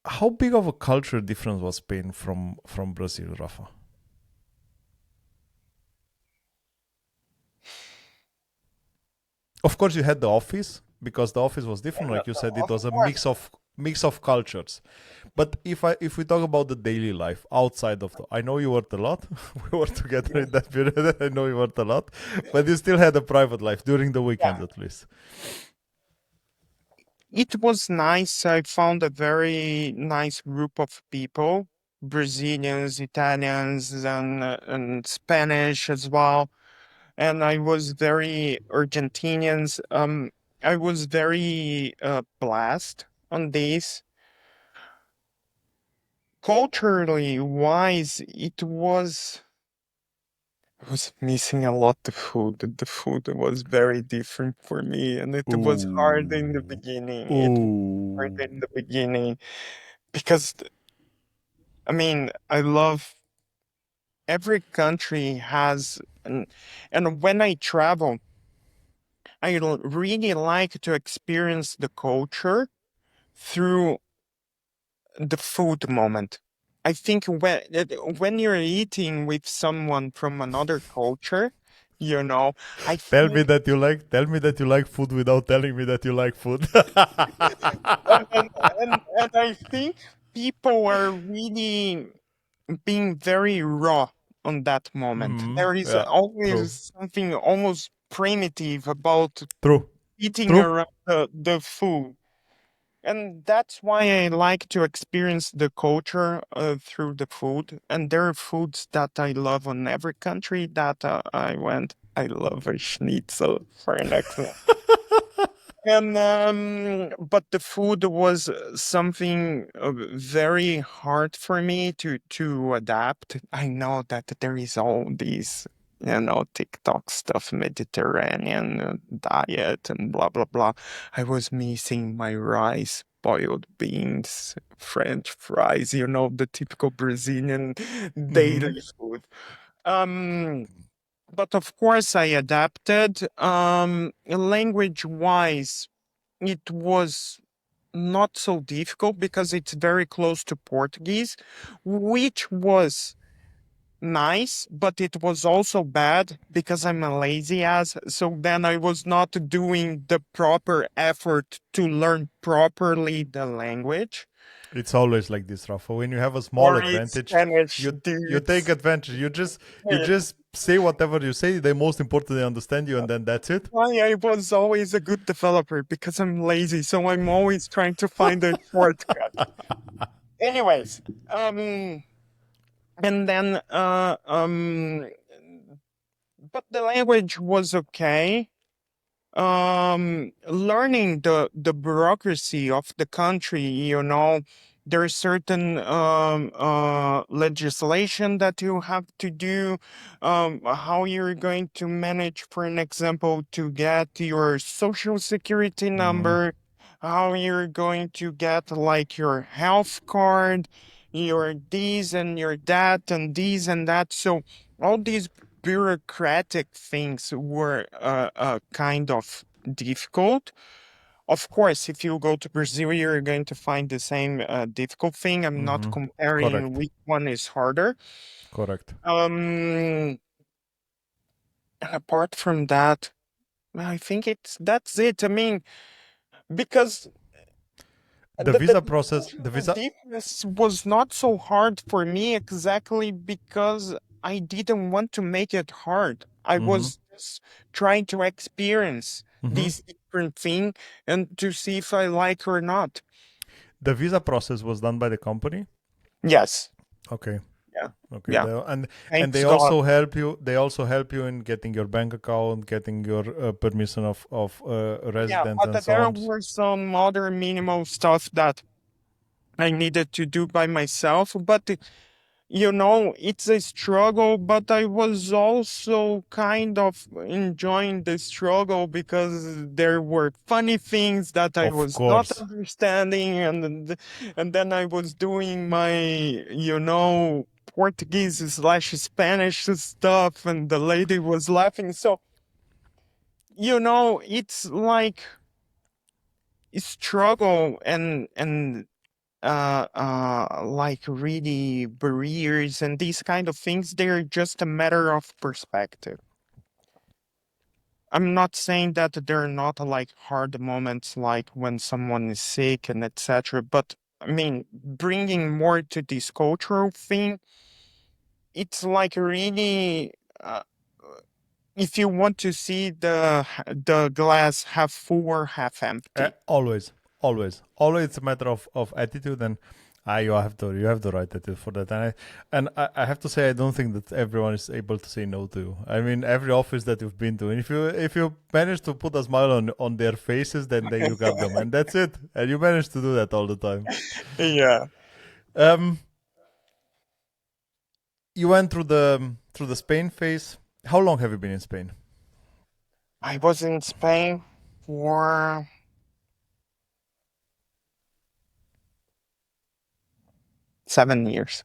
how big of a culture difference was Spain from Brazil, Rafa? Of course, you had the office because the office was different. Like you said, it Of was a course. mix of cultures. But if we talk about the daily life outside of the, I know you worked a lot. We worked together in that period. I know you worked a lot, but you still had a private life during the weekends Yeah, at least. it was nice. I found a very nice group of people, Brazilians, Italians, and Spanish as well. And I was very Argentinians. I was very blessed on this. Culturally wise, I was missing a lot of food. The food was very different for me, and it was hard in the Ooh, beginning. It was hard ooh. in the beginning because I mean, I love every country has and when I travel, really like to experience the culture through the food moment. I think when you're eating with someone from another culture, you know, I think Tell me that you like food without telling me that you like food. and I think people are really. being very raw on that moment. There is Yeah. True. always something almost primitive about True. eating True. around the food. And that's why I like to experience the culture through the food. And there are foods that I love on every country that I went. I love a schnitzel, for an example. And but the food was something very hard for me to adapt. I know that there is all these, TikTok stuff, Mediterranean diet and blah blah blah. I was missing my rice, boiled beans, French fries, the typical Brazilian Mm-hmm. daily food. Um, but of course I adapted. Language wise, it was not so difficult because it's very close to Portuguese, which was nice, but it was also bad because I'm a lazy ass. So then I was not doing the proper effort to learn properly the language. It's always like this, Rafa. When you have a small Or it's advantage, Spanish, you take dudes. advantage. You just say whatever you say. They most importantly understand you, and then that's it. Why I was always a good developer because I'm lazy, so I'm always trying to find a shortcut. Anyways, and then but the language was okay. Learning the bureaucracy of the country, there's certain legislation that you have to do, how you're going to manage, for an example, to get your social security Mm-hmm. number, how you're going to get like your health card, your this and your that and this and that. So all these bureaucratic things were kind of difficult. Of course, if you go to Brazil, you're going to find the same difficult thing. I'm not Mm-hmm. comparing Correct. which one is harder. Correct. And apart from that, I think that's it. I mean, because The the visa process. The cultural visa. difference was not so hard for me exactly because I didn't want to make it hard. I Mm-hmm. was just trying to experience Mm-hmm. this different thing and to see if I like or not. The visa process was done by the company. Yes. Okay. Yeah. Okay. Yeah. And Thanks God. They also help you in getting your bank account, getting your permission of Yeah, residence, and but so there on. were some other minimal stuff that I needed to do by myself, but it's a struggle, but I was also kind of enjoying the struggle because there were funny things that I Of was not course. understanding, and then I was doing my, Portuguese/Spanish stuff, and the lady was laughing. So, it's like a struggle and like really barriers and these kind of things, they're just a matter of perspective. I'm not saying that there are not like hard moments like when someone is sick and etc. But I mean, bringing more to this cultural thing, it's like really, uh, if you want to see the glass half full or half empty. Always, always. It's a matter of attitude, and you have the right attitude for that. And I have to say, I don't think that everyone is able to say no to you. I mean, every office that you've been to, and if you manage to put a smile on their faces, then you got them, and that's it. And you manage to do that all the time. Yeah. Um, you went through the Spain phase. How long have you been in Spain? I was in Spain for 7 years.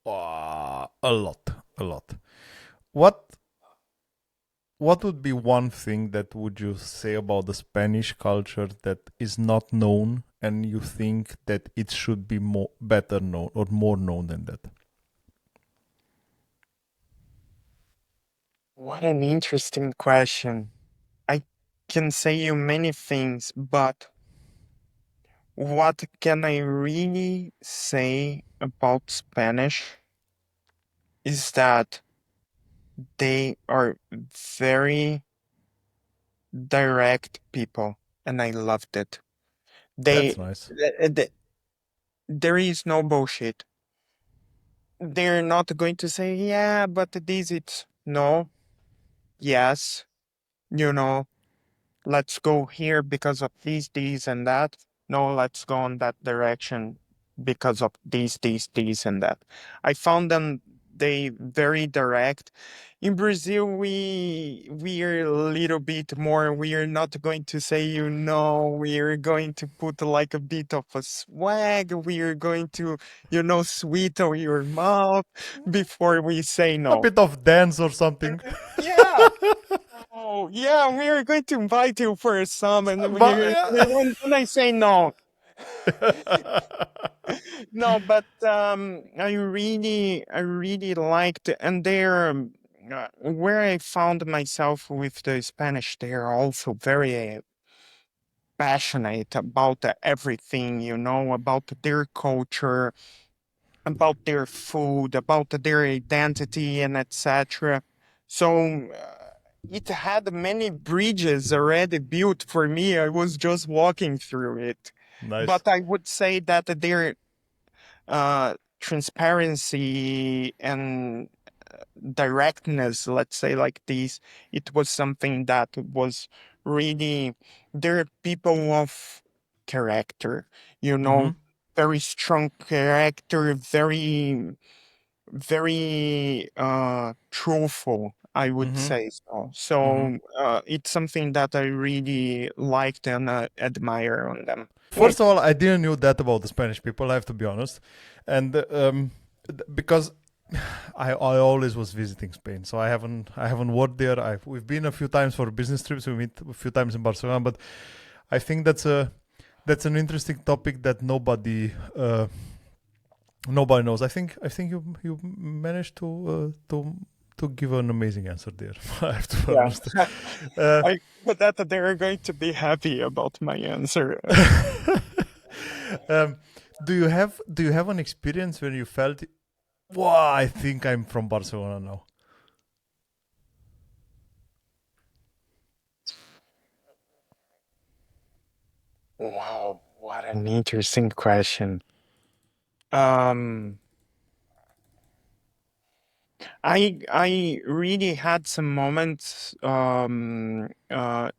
A lot, a lot. What What would be one thing that would you say about the Spanish culture that is not known and you think that it should be more better known or more known than that? What an interesting question. I can say you many things, but what can I really say about Spanish? is that they are very direct people, and I loved it. That's They, nice. there is no bullshit. They're not going to say, yeah, but this it's no, yes, you know, let's go here because of these, and that. No, let's go in that direction because of these, and that. I found them they very direct. In Brazil, we're a little bit more. We are not going to say we are going to put like a bit of a swag. We are going to, sweeten your mouth before we say A no. bit of dance or something. Yeah. Oh, yeah, we are going to invite you for some, and But yeah. when I say no, no, but I really liked, and they're where I found myself with the Spanish. They're also very passionate about everything, about their culture, about their food, about their identity, and etc. So it had many bridges already built for me. I was just walking through it. Nice. But I would say that their transparency and directness, let's say like this, it was something that was really, they're people of character, you Mm-hmm. know, very strong character, very truthful, I would Mm-hmm. say so. Mm-hmm. So it's something that I really liked and admire on them. First of all, I didn't know that about the Spanish people. I have to be honest, and because I always was visiting Spain, so I haven't worked there. We've been a few times for business trips. We meet a few times in Barcelona, but I think that's an interesting topic that nobody knows. I think you managed to give an amazing answer there. I have to be Yeah, honest. Uh, I but that they're going to be happy about my answer. um, do you have an experience when you felt, wow, I think I'm from Barcelona now? Wow, what an interesting question. Um, I really had some moments,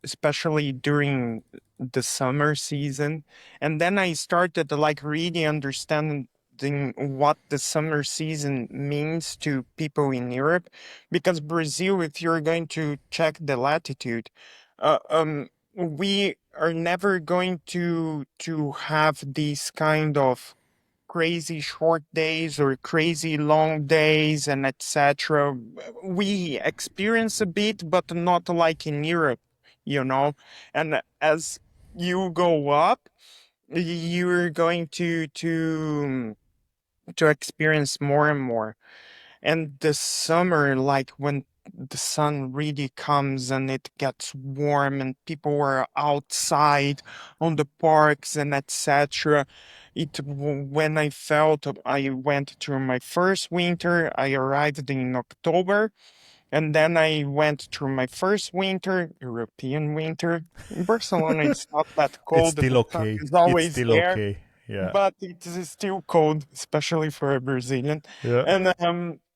especially during the summer season, and then I started to like really understanding what the summer season means to people in Europe, because Brazil, if you're going to check the latitude, we are never going to have these kind of crazy short days or crazy long days and etc. We experience a bit, but not like in Europe, you know. And as you go up, you're going to experience more and more. And the summer, like when the sun really comes and it gets warm and people are outside on the parks and etc. When I felt I went through my first winter, I arrived in October, and then I went through my first winter, European winter. In Barcelona, it's not that It's cold. still The sun okay. is It's always still there, okay. Yeah. but it is still cold, especially for a Brazilian. Yeah.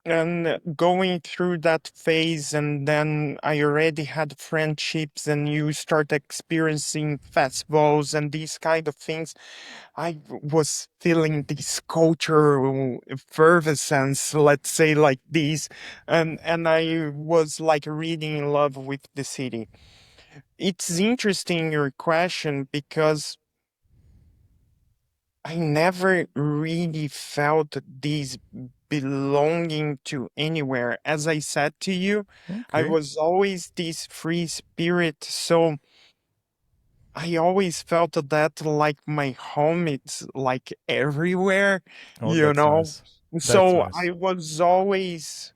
And going through that phase, and then I already had friendships, and you start experiencing festivals and these kind of things. I was feeling this cultural effervescence, let's say like this, and I was like really in love with the city. It's interesting your question because I never really felt this belonging to anywhere. As I said to you, I Okay. was always this free spirit. So I always felt that like my home, it's like everywhere, Oh, you that's know? nice. That's So nice. I was always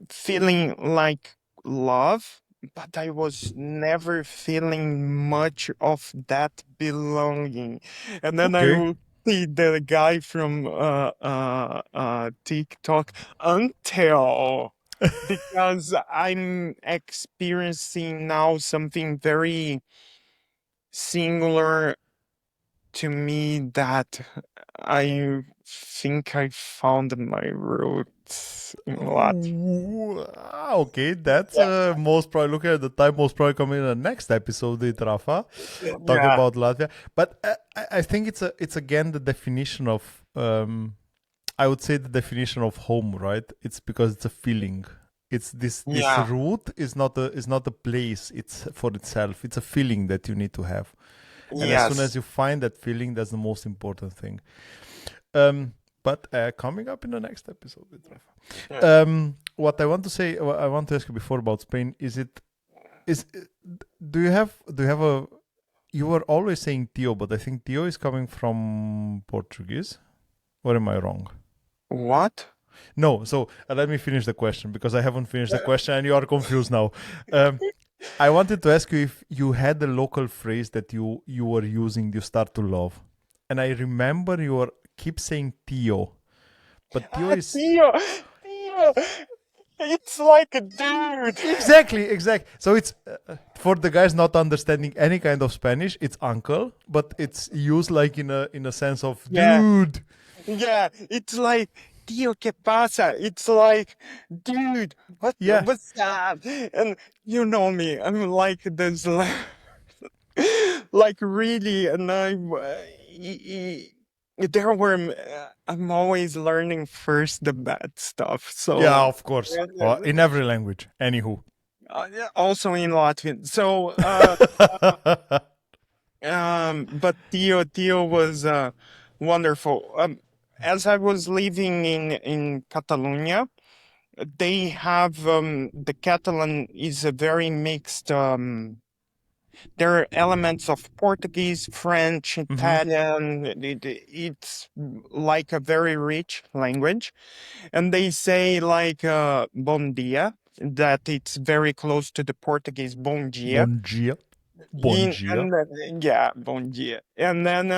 feeling like love, but I was never feeling much of that belonging. And then Okay. the guy from TikTok until because I'm experiencing now something very singular to me that I think I found my roots in Latvia. Ooh, okay, that's Yeah, most probably looking at the time, most probably coming in the next episode with Rafa, talking yeah, about Latvia. But I think it's again the definition of I would say the definition of home, right? It's because it's a feeling. It's this yeah. route is not a place. It's for itself. It's a feeling that you need to have, and as soon as Yes. you find that feeling, that's the most important thing. But coming up in the next episode with Yeah. Rafa. What I want to say, I want to ask you before about Spain. Is do you have a you were always saying Tio, but I think Tio is coming from Portuguese. Or am I wrong? What? No, so let me finish the question because I haven't finished the question and you are confused now. Um, I wanted to ask you if you had a local phrase that you were using, you start to love, and I remember you were keep saying Tio, but Tio Ah, is Theo, Theo. It's like a dude. exactly. So it's for the guys not understanding any kind of Spanish, it's uncle, but it's used like in a sense of Yeah, dude. yeah. It's like Tío, ¿qué pasa? It's like, dude, Yeah, what's up? And you know me, I'm like this, like really, and there were, I'm always learning first the bad stuff. yeah, So, of course. In every language. Anywho. yeah, also in Latvian. So, but Theo was wonderful. As I was living in Catalonia, they have the Catalan is a very mixed. There are elements of Portuguese, French, hmm Italian. It's like a very rich language, and they say like "bom dia," that it's very close to the Portuguese "bom dia." Bom dia. Bom In dia. and then, yeah, bom dia. And then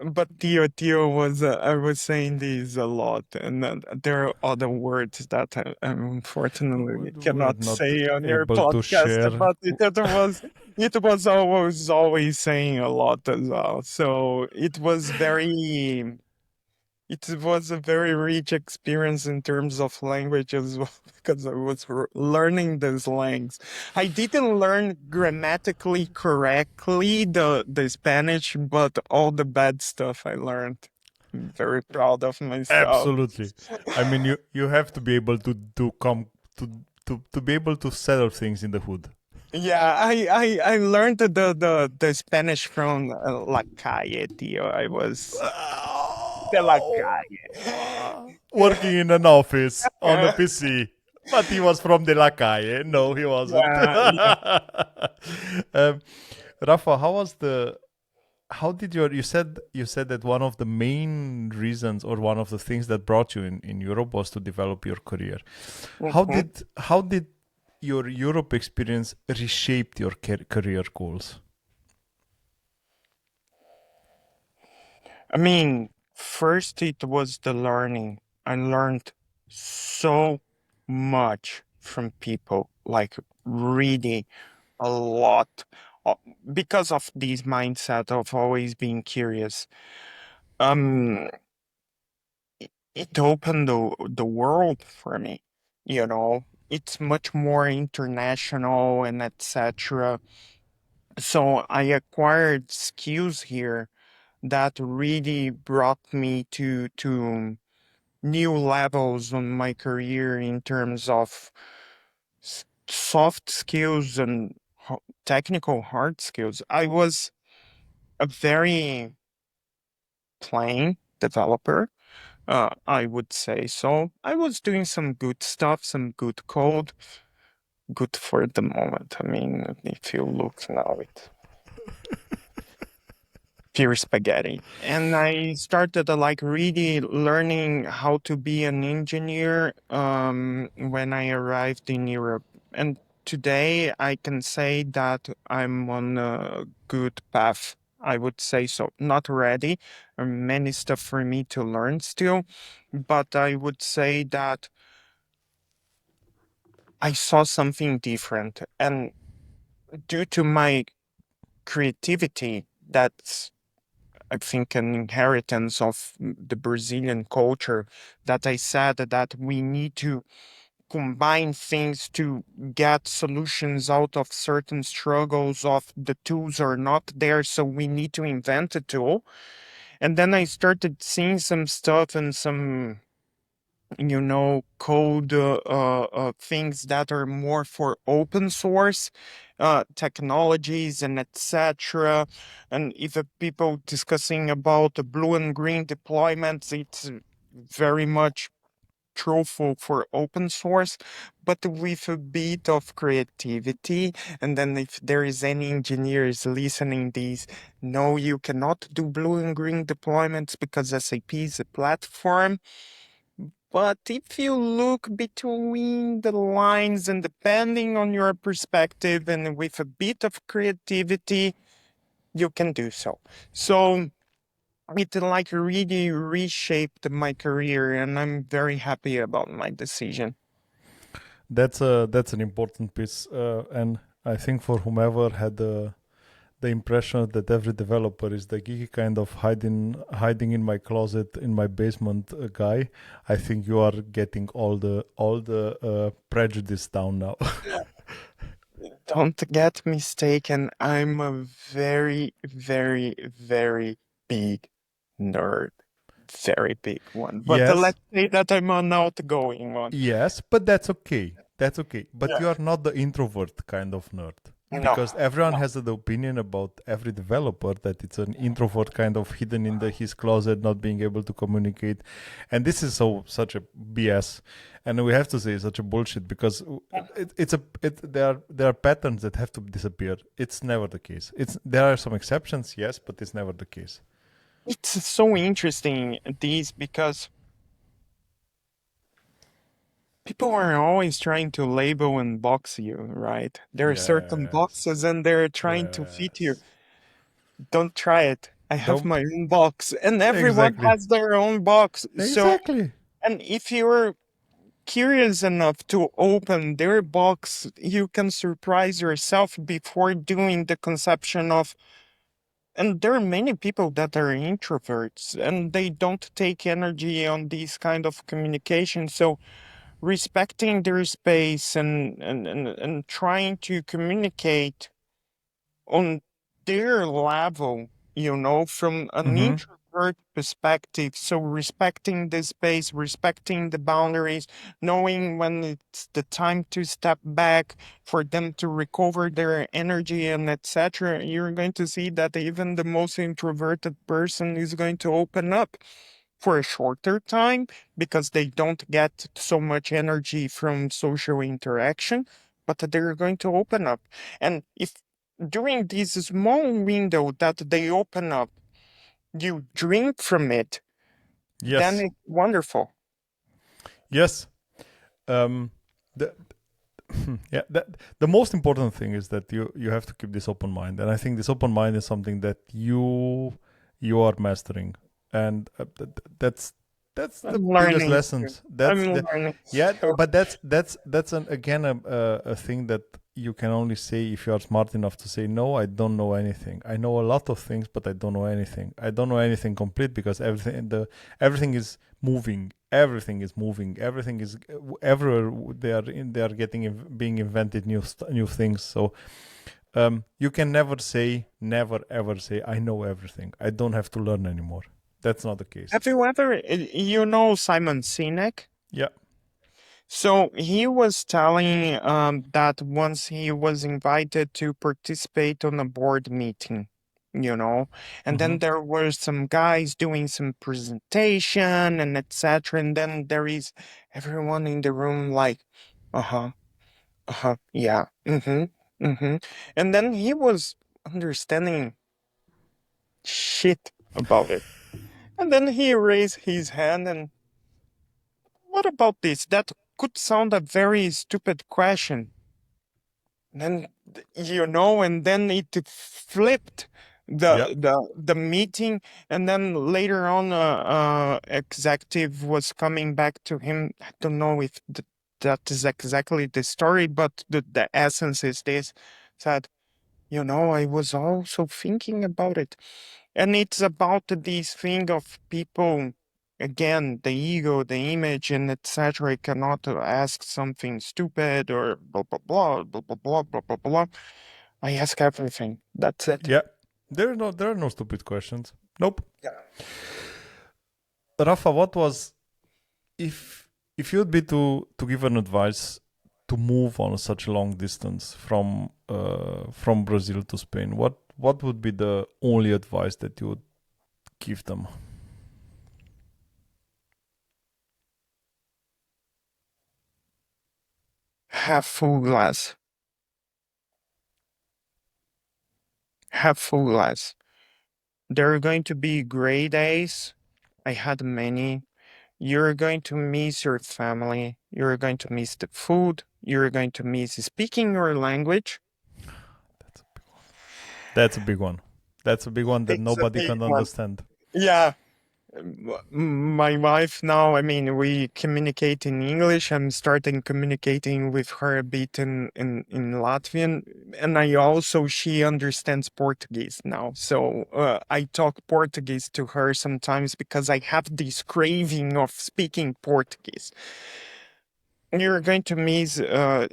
but Tio was I was saying these a lot, and then there are other words that I unfortunately We're cannot not say on your able to podcast, share. but it was always saying a lot as well. So it was a very rich experience in terms of language as well, because I was learning the slangs. I didn't learn grammatically correctly the Spanish, but all the bad stuff I learned. I'm very proud of myself. Absolutely. I mean, you have to be able to come to be able to settle things in the hood. Yeah, I learned the Spanish from La Calle, tío. I was de la calle. Working in an office on a PC. But he was from De La Calle. No, he wasn't. Yeah, um, Rafa, how did you said that one of the main reasons or one of the things that brought you in Europe was to develop your career. yeah. How did your Europe experience reshaped your career goals? I mean, first it was the learning. I learned so much from people, like really a lot, uh, because of this mindset of always being curious. Um, it opened the world for me, you know. It's much more international and etc. So I acquired skills here that really brought me to new levels on my career in terms of soft skills and technical hard skills. I was a very plain developer, I would say. So I was doing some good stuff, some good code, good for the moment. I mean, if you look now, it pure spaghetti. And I started like really learning how to be an engineer when I arrived in Europe. And today I can say that I'm on a good path. I would say so. Not ready. Many stuff for me to learn still, but I would say that I saw something different. And due to my creativity, that's, I think, an inheritance of the Brazilian culture, that I said that we need to combine things to get solutions out of certain struggles of the tools are not there, so we need to invent a tool. And then I started seeing some stuff and some, code things that are more for open source technologies and etc. And if people discussing about the blue and green deployments, it's very much truthful for open source, but with a bit of creativity. And then if there is any engineers listening these, no, you cannot do blue and green deployments because SAP is a platform. But if you look between the lines and depending on your perspective and with a bit of creativity, you can do so. So it like really reshaped my career, and I'm very happy about my decision. That's an important piece, and I think for whomever had the impression that every developer is the geeky kind of hiding in my closet in my basement guy, I think you are getting all the prejudice down now. Don't get mistaken, I'm a very, very, very big nerd. Very big one. But Yes, let's say that I'm an outgoing one. yes, but that's okay. That's okay. But Yeah. you are not the introvert kind of nerd. No, Because everyone no. has an opinion about every developer that it's an introvert kind of hidden in his closet, not being able to communicate, and this is such a BS, and we have to say such a bullshit because there are patterns that have to disappear. It's never the case. There are some exceptions, yes, but it's never the case. It's so interesting, these, because people are always trying to label and box you, right? There are certain boxes Yes, and they're trying to fit you. yes. Don't try it. I have Don't my own box, and everyone exactly, has their own box. So, exactly. and if you're curious enough to open their box, you can surprise yourself before doing the conception of. And there are many people that are introverts and they don't take energy on these kind of communication. So respecting their space and trying to communicate on their level, from an Mm-hmm. introvert perspective. So respecting the space, respecting the boundaries, knowing when it's the time to step back for them to recover their energy and etc. You're going to see that even the most introverted person is going to open up for a shorter time because they don't get so much energy from social interaction, but they're going to open up. And if during this small window that they open up, you drink from it, then Yes, it's wonderful. yes. Um, the, yeah, the most important thing is that you have to keep this open mind, and I think this open mind is something that you are mastering, and that's the I'm biggest learning. lessons. I'm That's the learning. Yeah, So but that's again a thing that you can only say if you are smart enough to say no. I don't know anything. I know a lot of things, but I don't know anything. I don't know anything complete because everything is moving. Everything is moving. Everything is everywhere. They are being invented new things. So you can never ever say I know everything. I don't have to learn anymore. That's not the case. have you ever, you know Simon Sinek? Yeah. So he was telling that once he was invited to participate on a board meeting, and Mm-hmm. then there were some guys doing some presentation and etc. And then there is everyone in the room like, uh-huh, uh-huh, yeah, mm-hmm, mm-hmm. And then he was understanding shit about it. And then he raised his hand and, what about this? That could sound a very stupid question. And then, and then it flipped. Yeah. The meeting, and then later on, executive was coming back to him. I don't know if that is exactly the story, but the essence is this: said, I was also thinking about it, and it's about this thing of people. Again, the ego, the image, and etc. I cannot ask something stupid or blah blah blah blah blah blah blah blah blah. I ask everything. That's it. Yeah. There are no stupid questions. Nope. Yeah. Rafa, what was if you'd be to give an advice to move on such a long distance from Brazil to Spain, what would be the only advice that you would give them? Half full glass. Half full glass. There are going to be gray days. I had many. You're going to miss your family. You're going to miss the food. You're going to miss speaking your language. That's a big one. That's a big one that It's a nobody big can one. understand. Yeah. My wife now, I mean, we communicate in English. I'm starting communicating with her a bit in Latvian. And she understands Portuguese now. So I talk Portuguese to her sometimes because I have this craving of speaking Portuguese. You're going to miss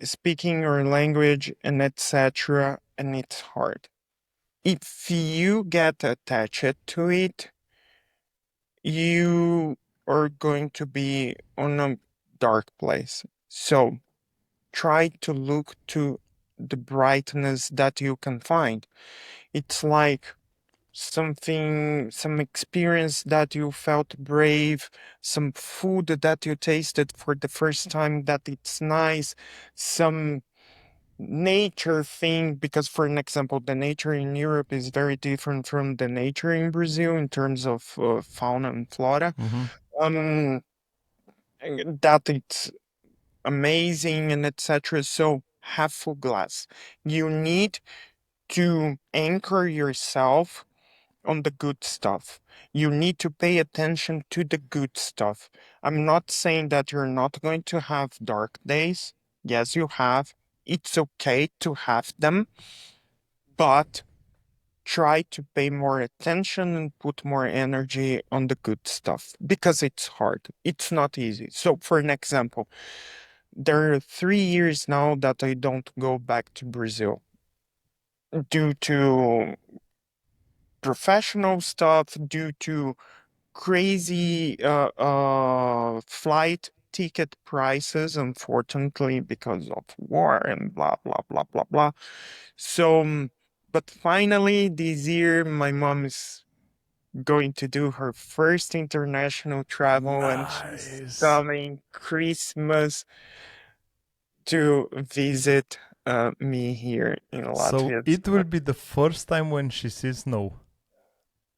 speaking your language and etc. And it's hard. If you get attached to it, you are going to be on a dark place. So try to look to the brightness that you can find. It's like some experience that you felt brave, some food that you tasted for the first time that it's nice, some nature thing, because for an example, the nature in Europe is very different from the nature in Brazil in terms of fauna and flora. Mm-hmm. Um, that it's amazing and etc. So half full glass. You need to anchor yourself on the good stuff. You need to pay attention to the good stuff. I'm not saying that you're not going to have dark days. Yes, you have. It's okay to have them, but try to pay more attention and put more energy on the good stuff because it's hard. It's not easy. So, for an example, there are 3 years now that I don't go back to Brazil due to professional stuff, due to crazy flight ticket prices, unfortunately, because of war and blah, blah, blah, blah, blah. So, but finally, this year, my mom is going to do her first international travel and she's Nice. coming Christmas to visit me here in So Latvia. it will be the first time when she sees snow.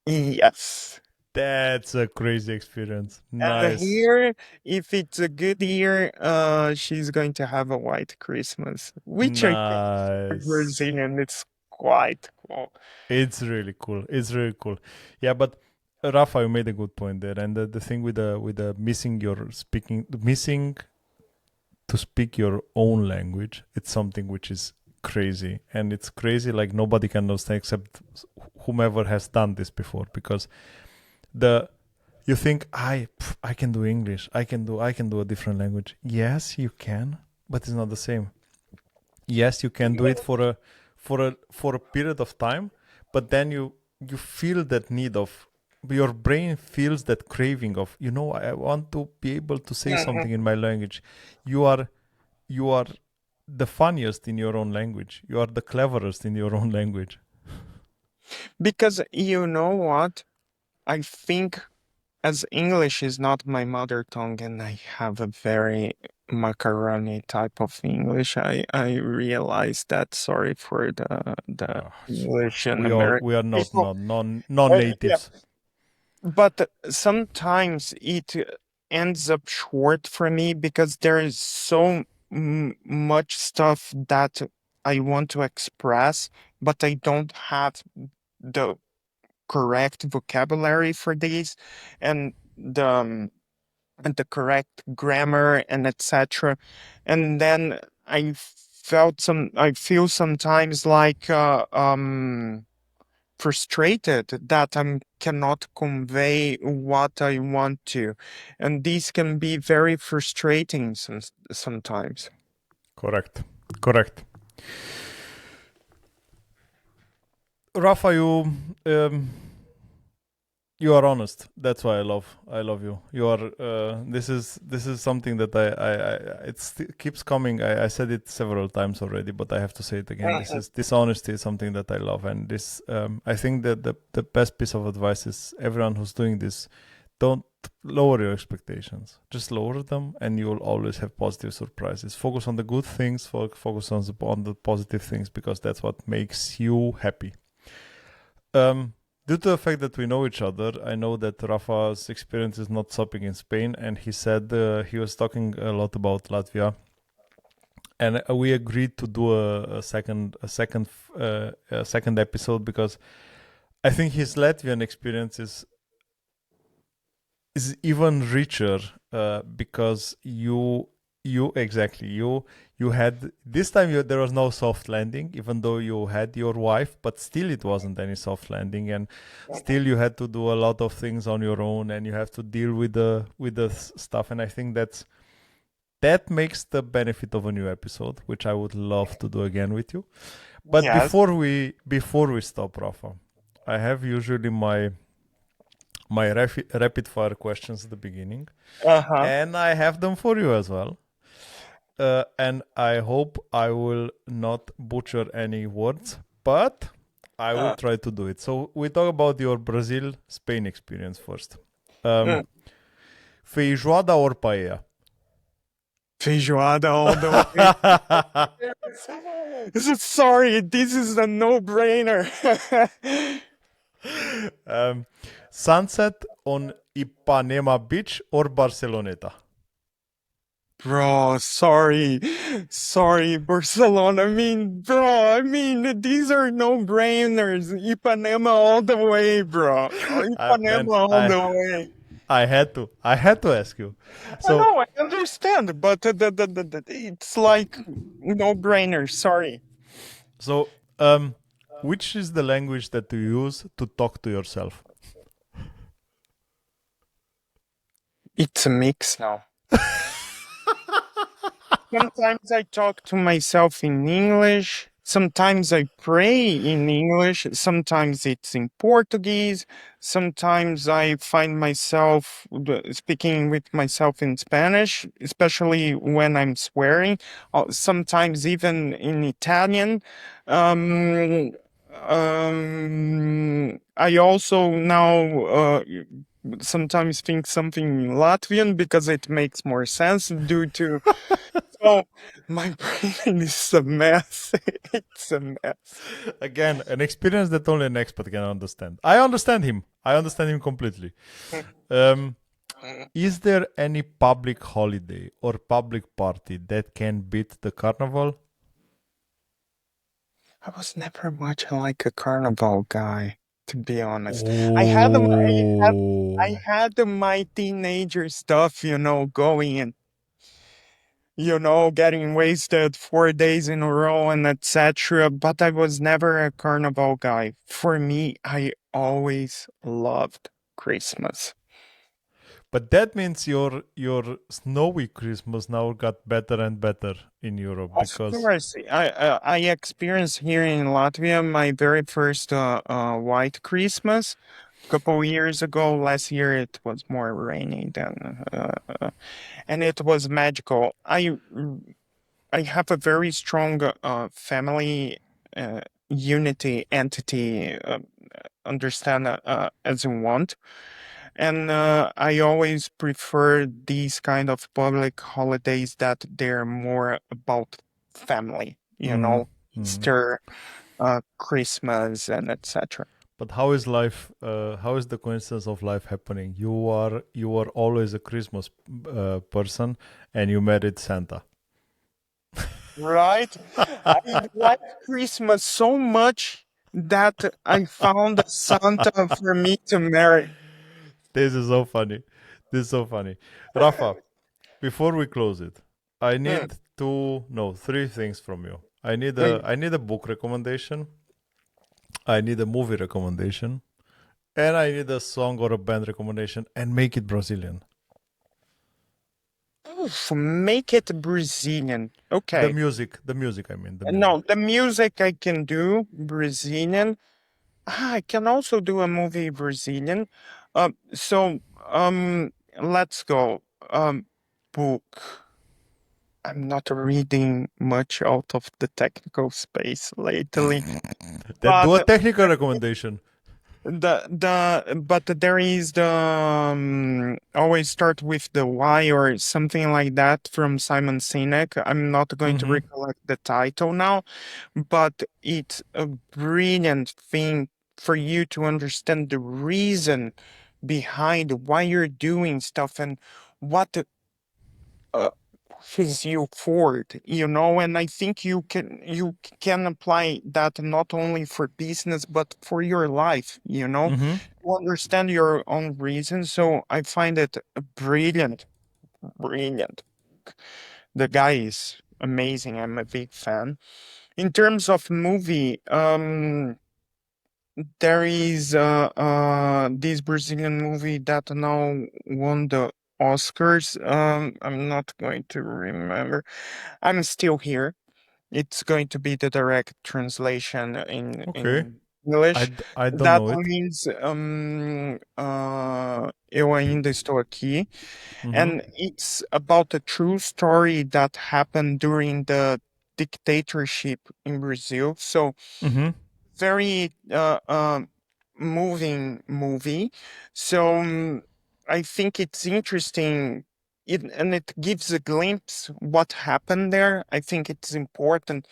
Yes. That's a crazy experience. And Nice. here, if it's a good year, she's going to have a white Christmas, which I think for Nice. Brazilian, it's quite cool. It's really cool. It's really cool. Yeah, but Rafa, you made a good point there, and the thing with the missing your speaking, missing to speak your own language, it's something which is crazy, and it's crazy like nobody can understand except whomever has done this before, because the you think I can do English, I can do a different language. Yes, you can, but it's not the same. Yes, you can do it for a period of time, but then you feel that need of your brain feels that craving of I want to be able to say Mhm. something in my language. You are you are the funniest in your own language. You are the cleverest in your own language. Because you know what? I think as English is not my mother tongue and I have a very macaroni type of English, I realize that. Sorry for the Uh, English and we are American not people. non Yeah. natives. But sometimes it ends up short for me because there is so much stuff that I want to express, but I don't have the correct vocabulary for these, and the correct grammar and etc. And then I feel sometimes like frustrated that I cannot convey what I want to, and these can be very frustrating sometimes. Correct. Correct. Rafa, you are honest. That's why I love you. You are this is something that keeps coming. I said it several times already, but I have to say it again. This honesty is something that I love, and this I think that the best piece of advice is everyone who's doing this, don't lower your expectations. Just lower them, and you will always have positive surprises. Focus on the good things. Focus on the positive things, because that's what makes you happy. Due to the fact that we know each other, I know that Rafa's experience is not stopping in Spain, and he said he was talking a lot about Latvia, and we agreed to do a second episode, because I think his Latvian experience is even richer, because you had this time, there was no soft landing, even though you had your wife, but still it wasn't any soft landing, and still you had to do a lot of things on your own, and you have to deal with the stuff. And I think that makes the benefit of a new episode, which I would love to do again with you. But Yes. before we stop, Rafa, I have usually my rapid fire questions at the beginning, Uh-huh. and I have them for you as well. And I hope I will not butcher any words, but I will try to do it. So we talk about your Brazil-Spain experience first. Feijoada or paella? Feijoada all the way. Sorry, this is a no-brainer. Sunset on Ipanema Beach or Barceloneta? Bro, sorry, Barcelona. I mean, these are no-brainers. Ipanema all the way, bro. Man, Ipanema all the way. I had to ask you. So No, I understand, but it's like no-brainer. Sorry. So, which is the language that you use to talk to yourself? It's a mix now. Sometimes I talk to myself in English. Sometimes I pray in English. Sometimes it's in Portuguese. Sometimes I find myself speaking with myself in Spanish, especially when I'm swearing. Sometimes even in Italian. Um, I also now sometimes think something in Latvian because it makes more sense due to. Oh, my brain is a mess. It's a mess. Again, an experience that only an expert can understand. I understand him. I understand him completely. Is there any public holiday or public party that can beat the carnival? I was never much like a carnival guy, to be honest. I Oh. had my teenager stuff, going and getting wasted 4 days in a row and etc. But I was never a carnival guy. For me, I always loved Christmas. But that means your snowy Christmas now got better and better in Europe, Of because course, I experienced here in Latvia my very first white Christmas a couple years ago. Last year it was more rainy than and it was magical. I have a very strong family unity entity. Understand as you want. And I always prefer these kind of public holidays that they're more about family, Mhm. Easter, Christmas, and etc. But how is life? How is the coincidence of life happening? You are always a Christmas person, and you married Santa. Right? I like Christmas so much. that I found a Santa for me to marry. This is so funny. This is so funny. Rafa, before we close it, I Hmm. need three things from you. Mm. I need a book recommendation. I need a movie recommendation. And I need a song or a band recommendation and make it Brazilian. Oof, make it Brazilian. Okay. The music, I mean, the music. No, the music I can do Brazilian. I can also do a movie Brazilian. So let's go. Book. I'm not reading much out of the technical space lately, Then do but a technical recommendation. but there is the always start with the why or something like that from Simon Sinek. I'm not going to Mm-hmm. recollect the title now, but it's a brilliant thing for you to understand the reason behind why you're doing stuff and what uh, pushes you forward, and I think you can apply that not only for business but for your life, Mm-hmm. to understand your own reasons. So I find it brilliant, brilliant. The guy is amazing. I'm a big fan. In terms of movie, there is this Brazilian movie that now won the Oscars. I'm not going to remember. I'm Still Here. It's going to be the direct translation in Okay. in English. I don't That know it. means Eu ainda estou aqui, Mm-hmm. and it's about a true story that happened during the dictatorship in Brazil. So Mm-hmm. very moving movie. So I think it's interesting. And it gives a glimpse what happened there. I think it's important,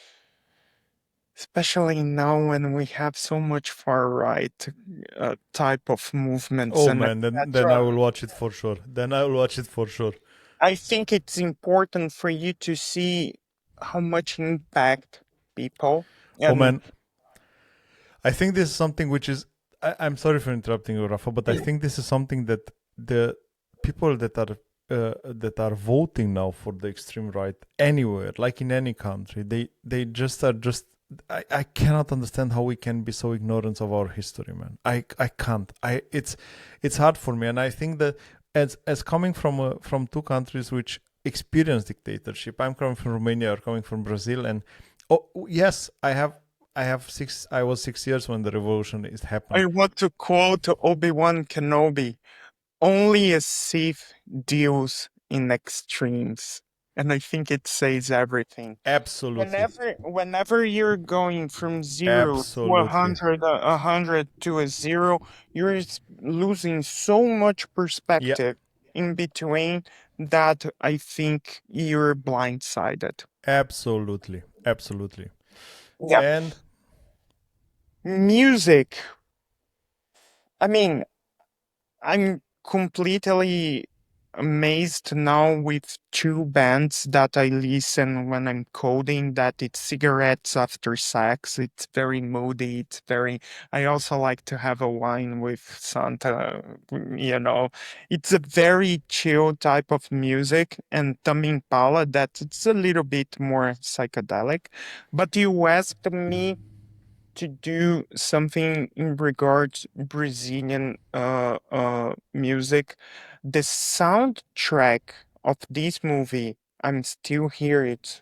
especially now when we have so much far right type of movements Oh and man, then I etc. will watch it for sure. Then I will watch it for sure. I think it's important for you to see how much impact people Oh and man, I think this is something which is. I'm sorry for interrupting you, Rafa, but I think this is something that the people that are voting now for the extreme right anywhere, like in any country, they just are just. I cannot understand how we can be so ignorant of our history, man. I can't. It's hard for me, and I think that as coming from two countries which experience dictatorship, I'm coming from Romania or coming from Brazil, and oh yes, I was 6 years when the revolution is I happened. want to quote Obi-Wan Kenobi. Only a Sith deals in extremes. And I think it says everything. Absolutely. Whenever you're going from 0 to Absolutely. 100 to a zero, you're losing so much Yeah, perspective in between that I think you're blindsided. absolutely. Absolutely. Yeah. And Music. I mean, I'm completely amazed now with two bands that I listen when I'm coding, that it's Cigarettes After Sex. It's very moody. I also like to have a wine with Santa, It's a very chill type of music, and Tame Impala, that it's a little bit more psychedelic. But you asked me to do something in regards Brazilian music. The soundtrack of this movie, I'm Still Here It.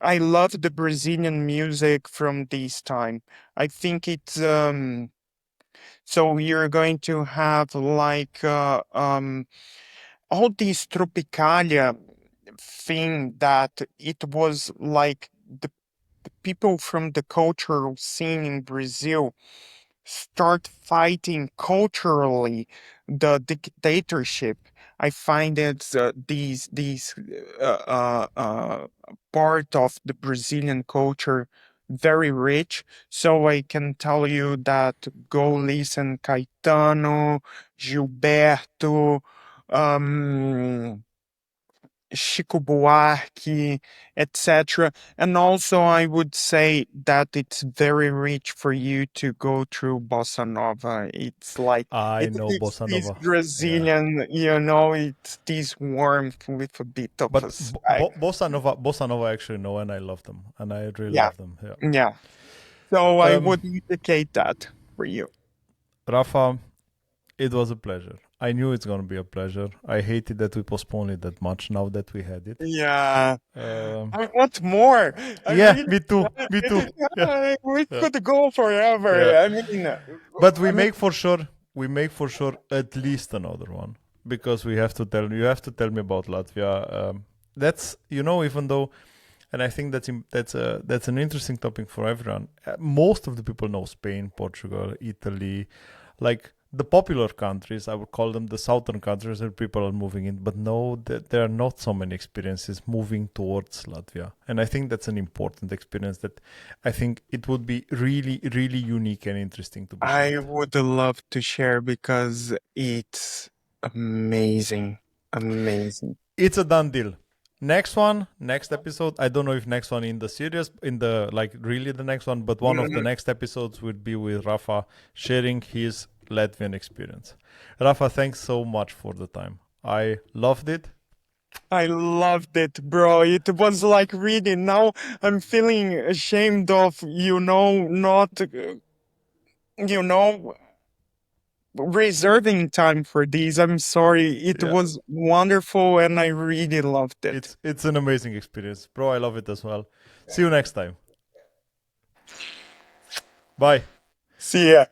I love the Brazilian music from this time. I think it's so you're going to have like all these tropicalia thing that it was like the people from the cultural scene in Brazil start fighting culturally the dictatorship. I find it these part of the Brazilian culture very rich. So I can tell you that go listen Caetano, Gilberto, um, Chico Buarque, etc. And also, I would say that it's very rich for you to go through Bossa Nova. It's like I know it's Bossa this Nova. Yeah. Brazilian, it's this warmth with a bit of But a swag. Bossa Nova, actually know, and I love them, and I really Yeah, love them. Yeah. yeah. So I Um, would indicate that for you. Rafa, it was a pleasure. I knew it's gonna be a pleasure. I hated that we postponed it that much. Now that we had it, Yeah. um, I want more. I yeah, really, me too, me too. Yeah, we yeah, could go yeah. forever. But I mean, we make for sure at least another one because we have to tell you have to tell me about Latvia. That's even though, and I think that's an interesting topic for everyone. Most of the people know Spain, Portugal, Italy, like the popular countries. I would call them the southern countries where people are moving in. But no, there are not so many experiences moving towards Latvia, and I think that's an important experience that I think it would be really, really unique and interesting to be I shared. would love to share because it's amazing. Amazing. It's a done deal. Next one, next episode. I don't know if next one in the series, in the like really the next one, but one of the Mhm. next episodes would be with Rafa sharing his Latvian experience. Rafa, thanks so much for the time. I loved it. I loved it, bro. It was like reading. Now I'm feeling ashamed of, not, you know, reserving time for these. I'm sorry. It Yeah, was wonderful and I really loved it. it's an amazing experience, bro. I love it as well. See you next time. Bye. See ya.